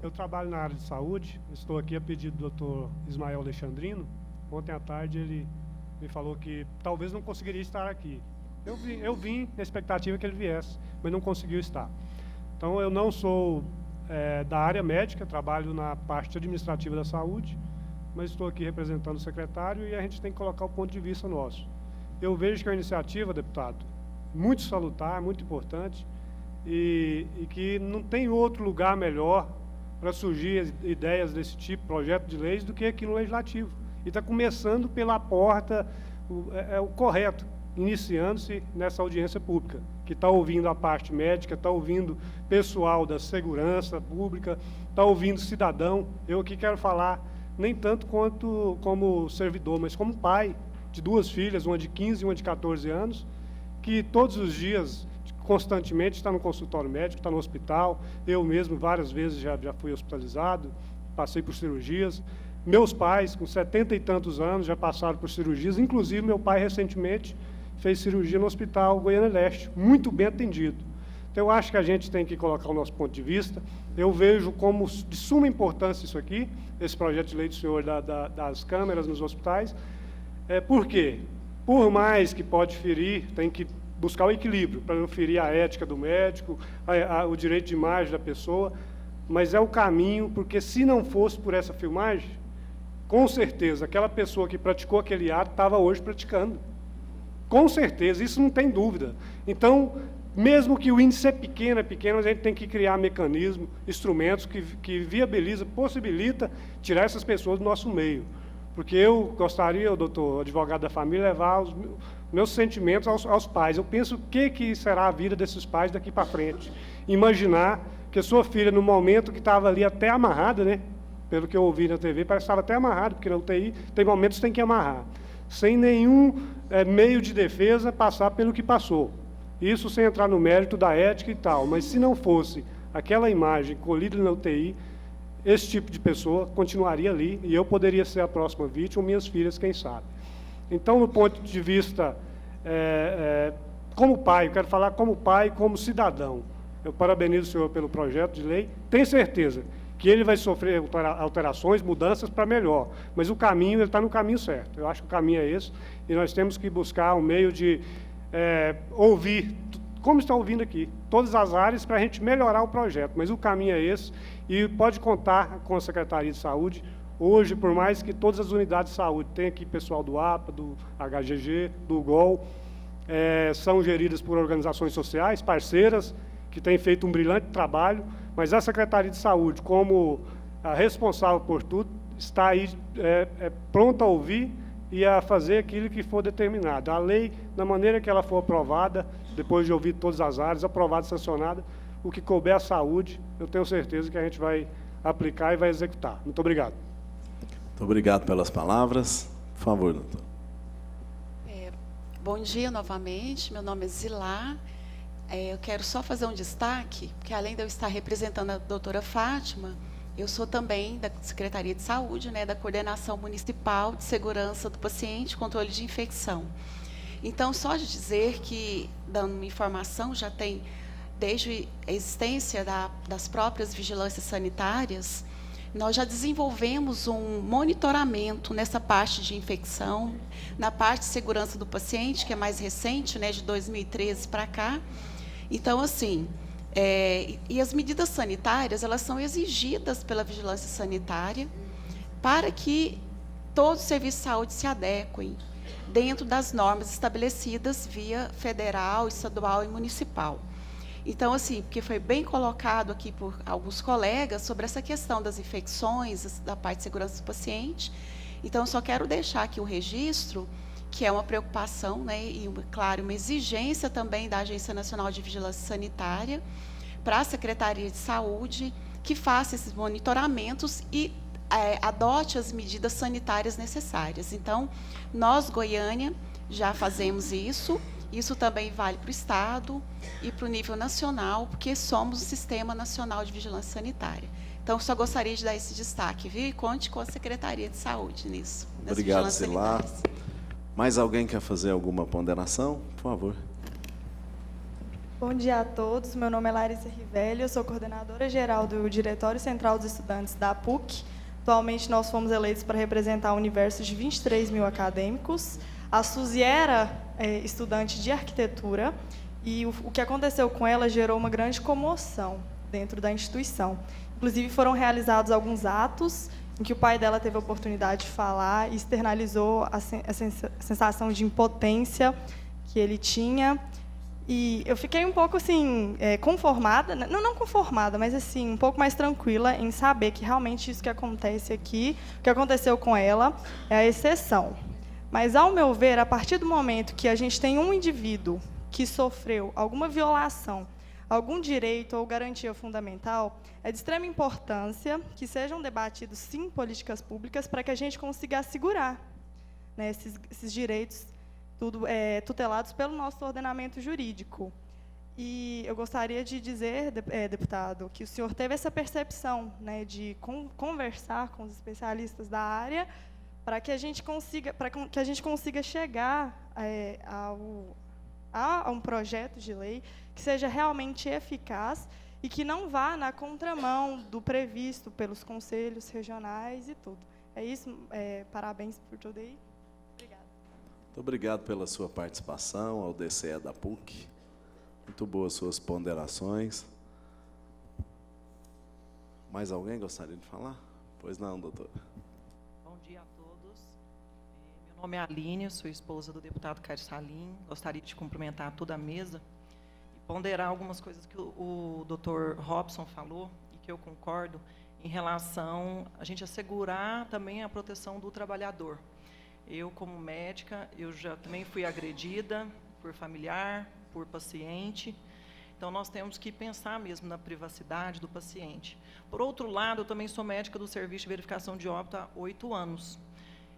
Eu trabalho na área de saúde. Estou aqui a pedido do Dr. Ismael Alexandrino. Ontem à tarde ele me falou que talvez não conseguiria estar aqui. Eu vim na expectativa que ele viesse, mas não conseguiu estar. Então, eu não sou da área médica, trabalho na parte administrativa da saúde, mas estou aqui representando o secretário e a gente tem que colocar o ponto de vista nosso. Eu vejo que é uma iniciativa, deputado, muito salutar, muito importante, e que não tem outro lugar melhor para surgir ideias desse tipo, projeto de leis, do que aqui no Legislativo. E está começando pela porta, o correto, iniciando-se nessa audiência pública, que está ouvindo a parte médica, está ouvindo pessoal da segurança pública, está ouvindo cidadão. Eu aqui quero falar, nem tanto quanto como servidor, mas como pai de duas filhas, uma de 15 e uma de 14 anos, que todos os dias, constantemente, está no consultório médico, está no hospital. Eu mesmo, várias vezes, já fui hospitalizado, passei por cirurgias. Meus pais, com 70 e tantos anos, já passaram por cirurgias. Inclusive, meu pai, recentemente, fez cirurgia no Hospital Goiânia Leste, muito bem atendido. Então, eu acho que a gente tem que colocar o nosso ponto de vista. Eu vejo como de suma importância isso aqui, esse projeto de lei do senhor das câmeras nos hospitais. Por quê? Por mais que pode ferir, tem que buscar o equilíbrio, para não ferir a ética do médico, o direito de imagem da pessoa, mas é o caminho, porque se não fosse por essa filmagem, com certeza, aquela pessoa que praticou aquele ato estava hoje praticando. Com certeza, isso não tem dúvida. Então, mesmo que o índice é pequeno, a gente tem que criar mecanismos, instrumentos que viabiliza, possibilita tirar essas pessoas do nosso meio. Porque eu gostaria, o doutor advogado da família, levar os meus sentimentos aos pais. Eu penso o que será a vida desses pais daqui para frente. Imaginar que a sua filha, no momento que estava ali até amarrada, né? Pelo que eu ouvi na TV, parece que estava até amarrado, porque na UTI tem momentos que tem que amarrar. Sem nenhum meio de defesa passar pelo que passou. Isso sem entrar no mérito da ética e tal. Mas se não fosse aquela imagem colhida na UTI, esse tipo de pessoa continuaria ali e eu poderia ser a próxima vítima, ou minhas filhas, quem sabe. Então, no ponto de vista, como pai, eu quero falar como pai, como cidadão. Eu parabenizo o senhor pelo projeto de lei. Tenho certeza que ele vai sofrer alterações, mudanças para melhor, mas o caminho, ele está no caminho certo. Eu acho que o caminho é esse, e nós temos que buscar um meio de ouvir, como está ouvindo aqui, todas as áreas para a gente melhorar o projeto, mas o caminho é esse, e pode contar com a Secretaria de Saúde. Hoje, por mais que todas as unidades de saúde, tem aqui pessoal do APA, do HGG, do GOL, são geridas por organizações sociais, parceiras, que têm feito um brilhante trabalho, mas a Secretaria de Saúde, como a responsável por tudo, está aí pronta a ouvir e a fazer aquilo que for determinado. A lei, da maneira que ela for aprovada, depois de ouvir todas as áreas, aprovada e sancionada, o que couber à saúde, eu tenho certeza que a gente vai aplicar e vai executar. Muito obrigado. Muito obrigado pelas palavras. Por favor, doutor. Bom dia novamente, meu nome é Zilá. eu quero só fazer um destaque, porque além de eu estar representando a doutora Fátima, eu sou também da Secretaria de Saúde, né, da Coordenação Municipal de Segurança do Paciente e Controle de Infecção. Então, só de dizer que, dando uma informação, já tem, desde a existência das próprias vigilâncias sanitárias, nós já desenvolvemos um monitoramento nessa parte de infecção, na parte de segurança do paciente, que é mais recente, né, de 2013 para cá. Então, assim, e as medidas sanitárias, elas são exigidas pela vigilância sanitária para que todos os serviços de saúde se adequem dentro das normas estabelecidas via federal, estadual e municipal. Então, assim, porque foi bem colocado aqui por alguns colegas sobre essa questão das infecções, da parte de segurança do paciente. Então, eu só quero deixar aqui o registro, que é uma preocupação, né, e, claro, uma exigência também da Agência Nacional de Vigilância Sanitária para a Secretaria de Saúde, que faça esses monitoramentos e adote as medidas sanitárias necessárias. Então, nós, Goiânia, já fazemos isso. Isso também vale para o Estado e para o nível nacional, porque somos o Sistema Nacional de Vigilância Sanitária. Então, só gostaria de dar esse destaque, viu? E conte com a Secretaria de Saúde nisso. Obrigado, Zilá. Mais alguém quer fazer alguma ponderação? Por favor. Bom dia a todos. Meu nome é Larissa Rivelli, eu sou coordenadora geral do Diretório Central dos Estudantes da PUC. Atualmente, nós fomos eleitos para representar um universo de 23 mil acadêmicos. A Suzy era estudante de arquitetura e o que aconteceu com ela gerou uma grande comoção dentro da instituição. Inclusive, foram realizados alguns atos em que o pai dela teve a oportunidade de falar e externalizou a sensação de impotência que ele tinha. E eu fiquei um pouco assim conformada, não conformada, mas assim um pouco mais tranquila em saber que realmente isso que acontece aqui, o que aconteceu com ela, é a exceção. Mas, ao meu ver, a partir do momento que a gente tem um indivíduo que sofreu alguma violação, algum direito ou garantia fundamental, é de extrema importância que sejam debatidos, sim, políticas públicas para que a gente consiga assegurar, né, esses direitos tutelados pelo nosso ordenamento jurídico. E eu gostaria de dizer, deputado, que o senhor teve essa percepção, né, de conversar com os especialistas da área para que a gente consiga chegar a um projeto de lei que seja realmente eficaz e que não vá na contramão do previsto pelos conselhos regionais e tudo. É isso. Parabéns por tudo aí. Obrigada. Muito obrigado pela sua participação ao DCE da PUC. Muito boas suas ponderações. Mais alguém gostaria de falar? Pois não, doutora. Bom dia a todos. Meu nome é Aline, eu sou esposa do deputado Caio Salim. Gostaria de cumprimentar toda a mesa e ponderar algumas coisas que o doutor Robson falou e que eu concordo em relação a gente assegurar também a proteção do trabalhador. Eu, como médica, eu já também fui agredida por familiar, por paciente. Então, nós temos que pensar mesmo na privacidade do paciente. Por outro lado, eu também sou médica do Serviço de Verificação de Óbito há 8 anos.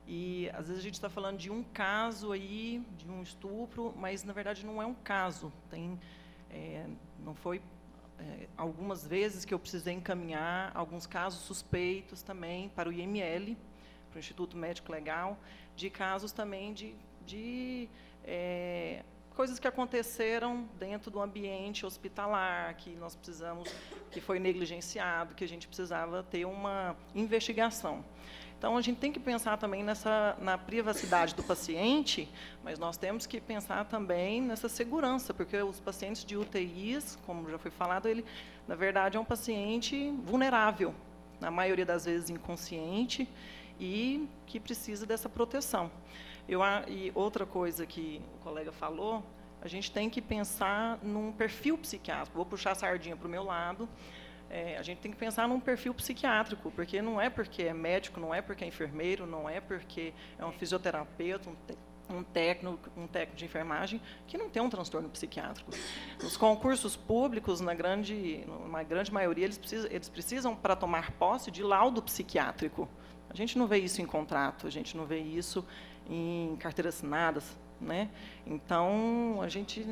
E, às vezes, a gente está falando de um caso aí, de um estupro, mas, na verdade, não é um caso. Não foi algumas vezes que eu precisei encaminhar alguns casos suspeitos também para o IML, para o Instituto Médico Legal, de casos também de coisas que aconteceram dentro do ambiente hospitalar, que nós precisamos, que foi negligenciado, que a gente precisava ter uma investigação. Então, a gente tem que pensar também na privacidade do paciente, mas nós temos que pensar também nessa segurança, porque os pacientes de UTIs, como já foi falado, ele, na verdade, é um paciente vulnerável, na maioria das vezes inconsciente, e que precisa dessa proteção. E outra coisa que o colega falou, a gente tem que pensar num perfil psiquiátrico. Vou puxar a sardinha para o meu lado. A gente tem que pensar num perfil psiquiátrico, porque não é porque é médico, não é porque é enfermeiro, não é porque é um fisioterapeuta, um técnico de enfermagem, que não tem um transtorno psiquiátrico. Nos concursos públicos, na grande maioria, eles precisam, para tomar posse, de laudo psiquiátrico. A gente não vê isso em contrato, a gente não vê isso em carteiras assinadas, né? Então, a gente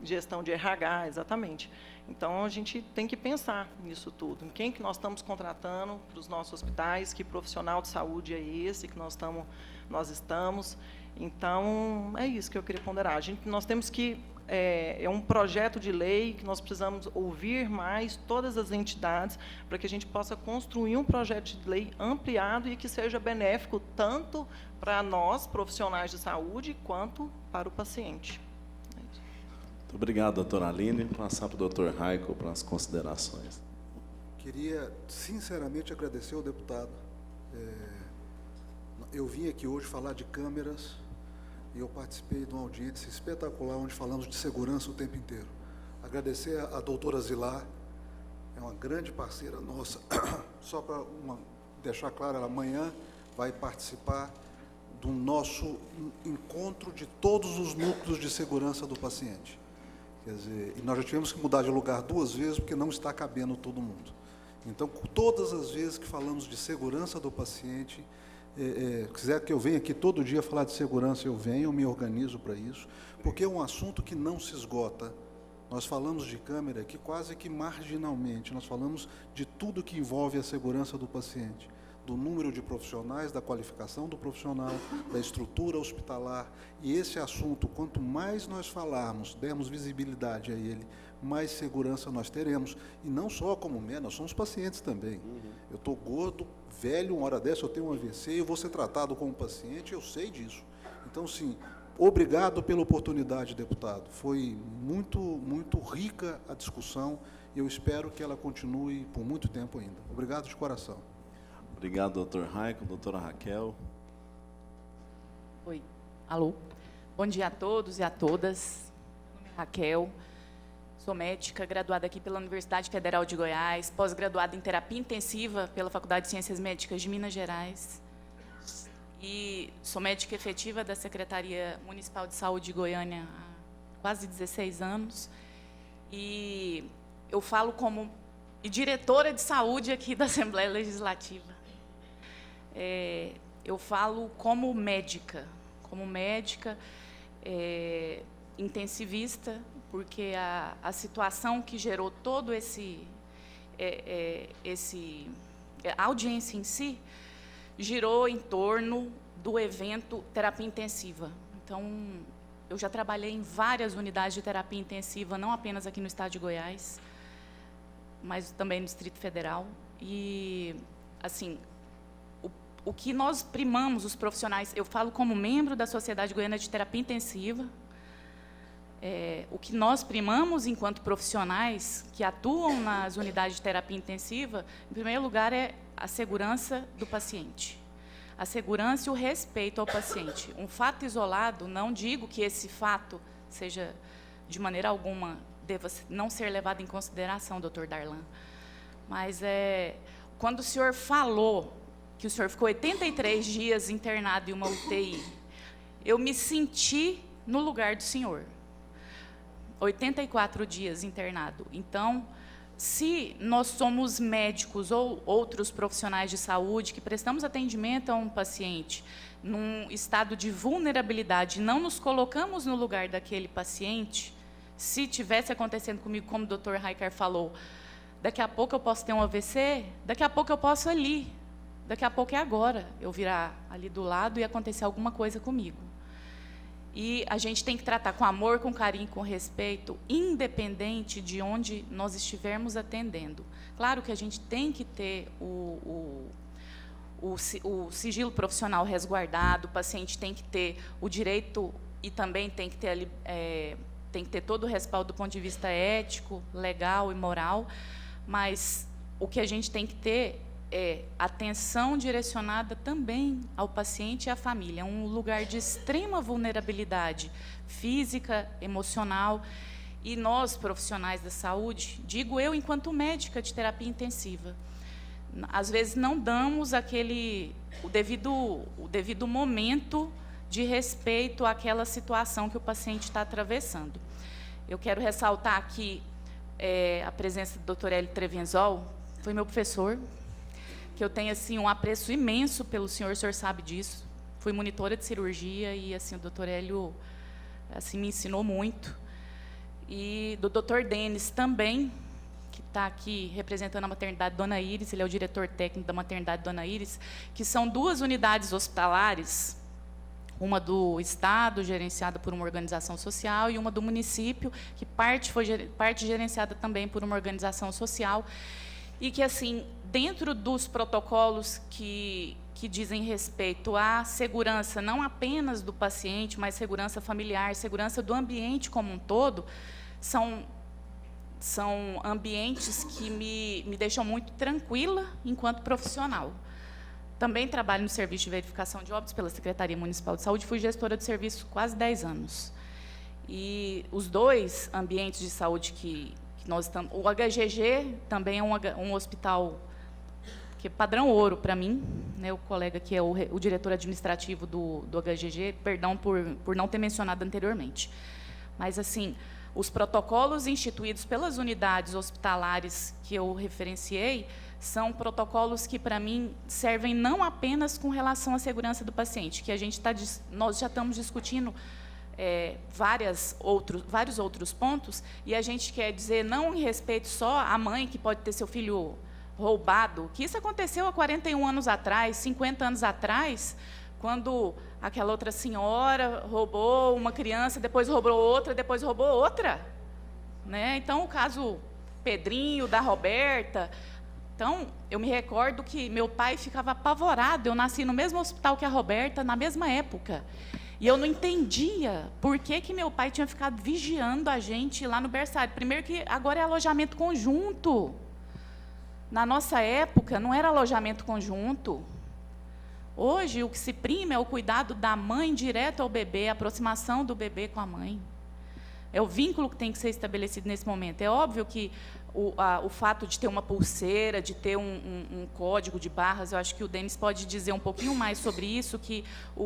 Gestão de RH, exatamente. Então, a gente tem que pensar nisso tudo. Em quem que nós estamos contratando para os nossos hospitais, que profissional de saúde é esse que nós estamos. Então, é isso que eu queria ponderar. Nós temos que... É um projeto de lei que nós precisamos ouvir mais todas as entidades para que a gente possa construir um projeto de lei ampliado e que seja benéfico tanto para nós, profissionais de saúde, quanto para o paciente. Muito obrigado, doutora Aline. Passar para o doutor Raico para as considerações. Queria, sinceramente, agradecer ao deputado. Eu vim aqui hoje falar de câmeras e eu participei de uma audiência espetacular onde falamos de segurança o tempo inteiro. Agradecer a doutora Zilar, é uma grande parceira nossa. Só para deixar claro, ela amanhã vai participar do nosso encontro de todos os núcleos de segurança do paciente. Quer dizer, e nós já tivemos que mudar de lugar 2 vezes, porque não está cabendo todo mundo. Então, todas as vezes que falamos de segurança do paciente, quiser que eu venha aqui todo dia falar de segurança, eu venho, eu me organizo para isso, porque é um assunto que não se esgota. Nós falamos de câmera aqui quase que marginalmente, nós falamos de tudo que envolve a segurança do paciente, do número de profissionais, da qualificação do profissional, da estrutura hospitalar, e esse assunto, quanto mais nós falarmos, dermos visibilidade a ele, mais segurança nós teremos, e não só como médico, nós somos pacientes também. Eu estou gordo, velho, uma hora dessa eu tenho um AVC, eu vou ser tratado como paciente, eu sei disso. Então, sim, obrigado pela oportunidade, deputado. Foi muito rica a discussão e eu espero que ela continue por muito tempo ainda. Obrigado de coração. Obrigado, doutor Raico. Doutora Raquel. Oi. Alô. Bom dia a todos e a todas. Meu nome é Raquel. Sou médica, graduada aqui pela Universidade Federal de Goiás, pós-graduada em terapia intensiva pela Faculdade de Ciências Médicas de Minas Gerais. E sou médica efetiva da Secretaria Municipal de Saúde de Goiânia há quase 16 anos. E eu falo como diretora de saúde aqui da Assembleia Legislativa. Eu falo como médica intensivista, porque a situação que gerou todo a audiência em si, girou em torno do evento terapia intensiva. Então, eu já trabalhei em várias unidades de terapia intensiva, não apenas aqui no estado de Goiás, mas também no Distrito Federal. E, assim, o que nós primamos, os profissionais, eu falo como membro da Sociedade Goiana de Terapia Intensiva, o que nós primamos enquanto profissionais que atuam nas unidades de terapia intensiva, em primeiro lugar, é a segurança do paciente. A segurança e o respeito ao paciente. Um fato isolado, não digo que esse fato seja, de maneira alguma, deva não ser levado em consideração, doutor Darlan, mas quando o senhor falou que o senhor ficou 83 dias internado em uma UTI, eu me senti no lugar do senhor. 84 dias internado. Então, se nós somos médicos ou outros profissionais de saúde que prestamos atendimento a um paciente num estado de vulnerabilidade, não nos colocamos no lugar daquele paciente, se tivesse acontecendo comigo, como o doutor Raikar falou, daqui a pouco eu posso ter um AVC, daqui a pouco eu posso ali, daqui a pouco é agora, eu virar ali do lado e acontecer alguma coisa comigo. E a gente tem que tratar com amor, com carinho, com respeito, independente de onde nós estivermos atendendo. Claro que a gente tem que ter o sigilo profissional resguardado, o paciente tem que ter o direito e também tem que ter todo o respaldo do ponto de vista ético, legal e moral, mas o que a gente tem que ter é atenção direcionada também ao paciente e à família. É um lugar de extrema vulnerabilidade física, emocional, e nós, profissionais da saúde, digo eu enquanto médica de terapia intensiva, às vezes não damos o devido momento de respeito àquela situação que o paciente está atravessando. Eu quero ressaltar aqui a presença do Dr. Hélio Trevenzol, foi meu professor, que eu tenho assim um apreço imenso pelo senhor sabe disso. Fui monitora de cirurgia e assim o Dr. Hélio assim me ensinou muito. e do Dr. Denis também, que está aqui representando a maternidade Dona Iris, ele é o diretor técnico da maternidade Dona Iris, que são 2 unidades hospitalares, uma do Estado, gerenciada por uma organização social, e uma do município, que parte gerenciada também por uma organização social, e que, assim, dentro dos protocolos que dizem respeito à segurança, não apenas do paciente, mas segurança familiar, segurança do ambiente como um todo, são ambientes que me deixam muito tranquila enquanto profissional. Também trabalho no serviço de verificação de óbitos pela Secretaria Municipal de Saúde, fui gestora de serviço quase 10 anos. E os 2 ambientes de saúde que nós estamos... O HGG também é um hospital que é padrão ouro para mim, né, o colega que é o diretor administrativo do HGG, perdão por não ter mencionado anteriormente. Mas, assim, os protocolos instituídos pelas unidades hospitalares que eu referenciei são protocolos que, para mim, servem não apenas com relação à segurança do paciente, que nós já estamos discutindo vários outros pontos, e a gente quer dizer não em respeito só à mãe que pode ter seu filho roubado, que isso aconteceu há 41 anos atrás, 50 anos atrás, quando aquela outra senhora roubou uma criança, depois roubou outra. Né? Então, o caso Pedrinho, da Roberta. Então, eu me recordo que meu pai ficava apavorado. Eu nasci no mesmo hospital que a Roberta, na mesma época. E eu não entendia por que meu pai tinha ficado vigiando a gente lá no berçário. Primeiro que agora é alojamento conjunto. Na nossa época, não era alojamento conjunto. Hoje, o que se prima é o cuidado da mãe direto ao bebê, a aproximação do bebê com a mãe. É o vínculo que tem que ser estabelecido nesse momento. É óbvio que o fato de ter uma pulseira, de ter um código de barras, eu acho que o Denis pode dizer um pouquinho mais sobre isso, que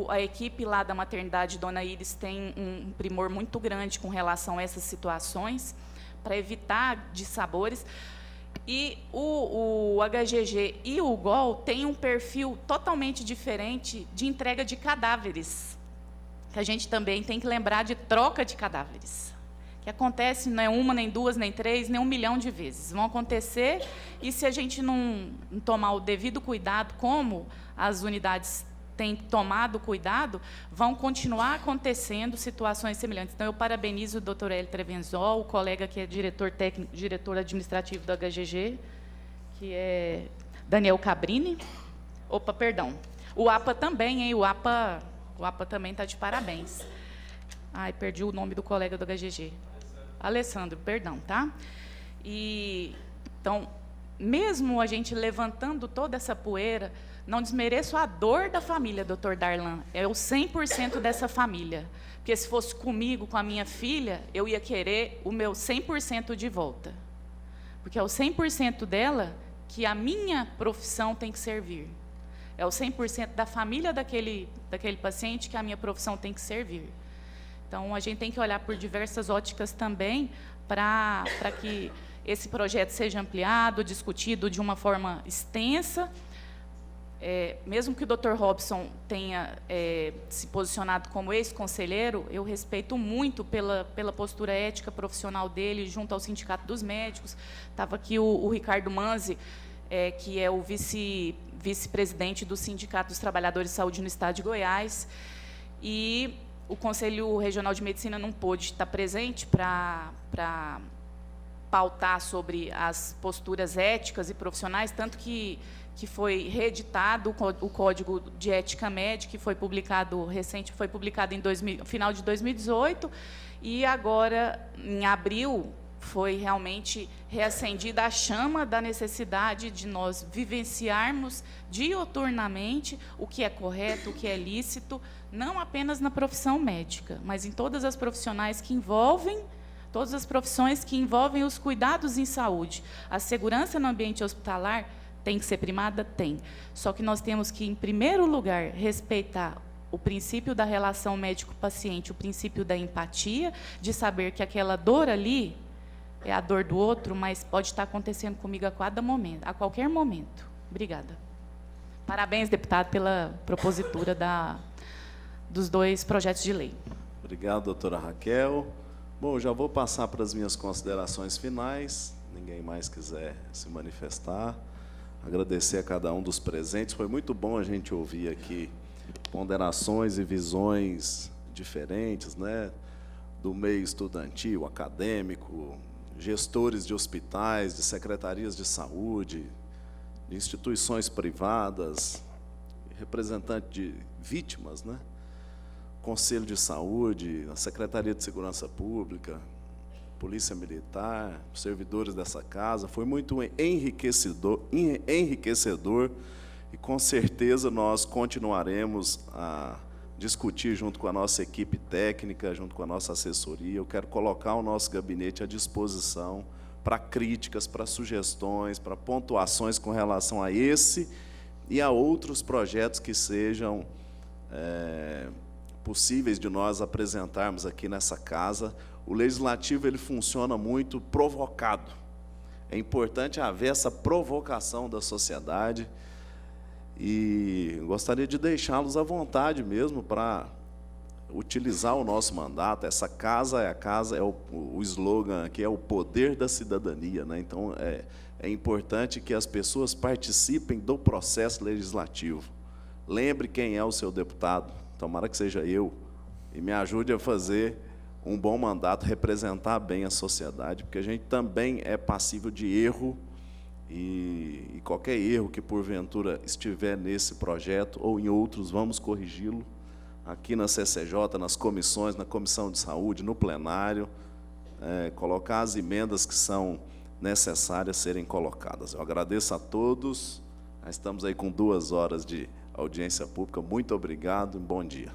a equipe lá da maternidade Dona Iris tem um primor muito grande com relação a essas situações, para evitar dissabores. E o HGG e o GOL têm um perfil totalmente diferente de entrega de cadáveres, que a gente também tem que lembrar de troca de cadáveres, que acontece não é uma, nem 2, nem 3, nem 1 milhão de vezes. Vão acontecer, e se a gente não tomar o devido cuidado, como as unidades têm tomado cuidado, vão continuar acontecendo situações semelhantes. Então, eu parabenizo o Dr. Hélio Trevenzol, o colega que é diretor técnico, diretor administrativo do HGG, que é Daniel Cabrini. Opa, perdão. O APA também, hein? O APA também está de parabéns. Ai, perdi o nome do colega do HGG. Alessandro, perdão, tá? E, então, mesmo a gente levantando toda essa poeira, não desmereço a dor da família, doutor Darlan. É o 100% dessa família. Porque se fosse comigo, com a minha filha, eu ia querer o meu 100% de volta. Porque é o 100% dela que a minha profissão tem que servir. É o 100% da família daquele paciente que a minha profissão tem que servir. Então, a gente tem que olhar por diversas óticas também para que esse projeto seja ampliado, discutido de uma forma extensa. Mesmo que o Dr. Robson tenha se posicionado como ex-conselheiro, eu respeito muito pela postura ética profissional dele junto ao Sindicato dos Médicos. Estava aqui o Ricardo Manzi, que é o vice-presidente do Sindicato dos Trabalhadores de Saúde no Estado de Goiás, e o Conselho Regional de Medicina não pôde estar presente para pautar sobre as posturas éticas e profissionais, tanto que foi reeditado o Código de Ética Médica, que foi publicado em final de 2018, e agora, em abril, foi realmente reacendida a chama da necessidade de nós vivenciarmos diuturnamente o que é correto, o que é lícito, não apenas na profissão médica, mas em todas as profissionais que envolvem, todas as profissões que envolvem os cuidados em saúde. A segurança no ambiente hospitalar tem que ser primada? Tem. Só que nós temos que, em primeiro lugar, respeitar o princípio da relação médico-paciente, o princípio da empatia, de saber que aquela dor ali é a dor do outro, mas pode estar acontecendo comigo a qualquer momento. Obrigada. Parabéns, deputado, pela propositura dos 2 projetos de lei. Obrigado, doutora Raquel. Bom, já vou passar para as minhas considerações finais. Ninguém mais quiser se manifestar. Agradecer a cada um dos presentes. Foi muito bom a gente ouvir aqui ponderações e visões diferentes, né? Do meio estudantil, acadêmico, gestores de hospitais, de secretarias de saúde, de instituições privadas, representante de vítimas, né? Conselho de Saúde, a Secretaria de Segurança Pública, Polícia Militar, servidores dessa casa. Foi muito enriquecedor e, com certeza, nós continuaremos a discutir junto com a nossa equipe técnica, junto com a nossa assessoria. Eu quero colocar o nosso gabinete à disposição para críticas, para sugestões, para pontuações com relação a esse e a outros projetos que sejam possíveis de nós apresentarmos aqui nessa casa. O legislativo ele funciona muito provocado. É importante haver essa provocação da sociedade e gostaria de deixá-los à vontade mesmo para utilizar o nosso mandato. Essa casa é o slogan aqui é o poder da cidadania, né? Então é importante que as pessoas participem do processo legislativo. Lembre quem é o seu deputado, tomara que seja eu, e me ajude a fazer um bom mandato, representar bem a sociedade, porque a gente também é passível de erro, e qualquer erro que porventura estiver nesse projeto ou em outros, vamos corrigi-lo aqui na CCJ, nas comissões, na Comissão de Saúde, no plenário, colocar as emendas que são necessárias serem colocadas. Eu agradeço a todos, nós estamos aí com 2 horas de audiência pública, muito obrigado e bom dia.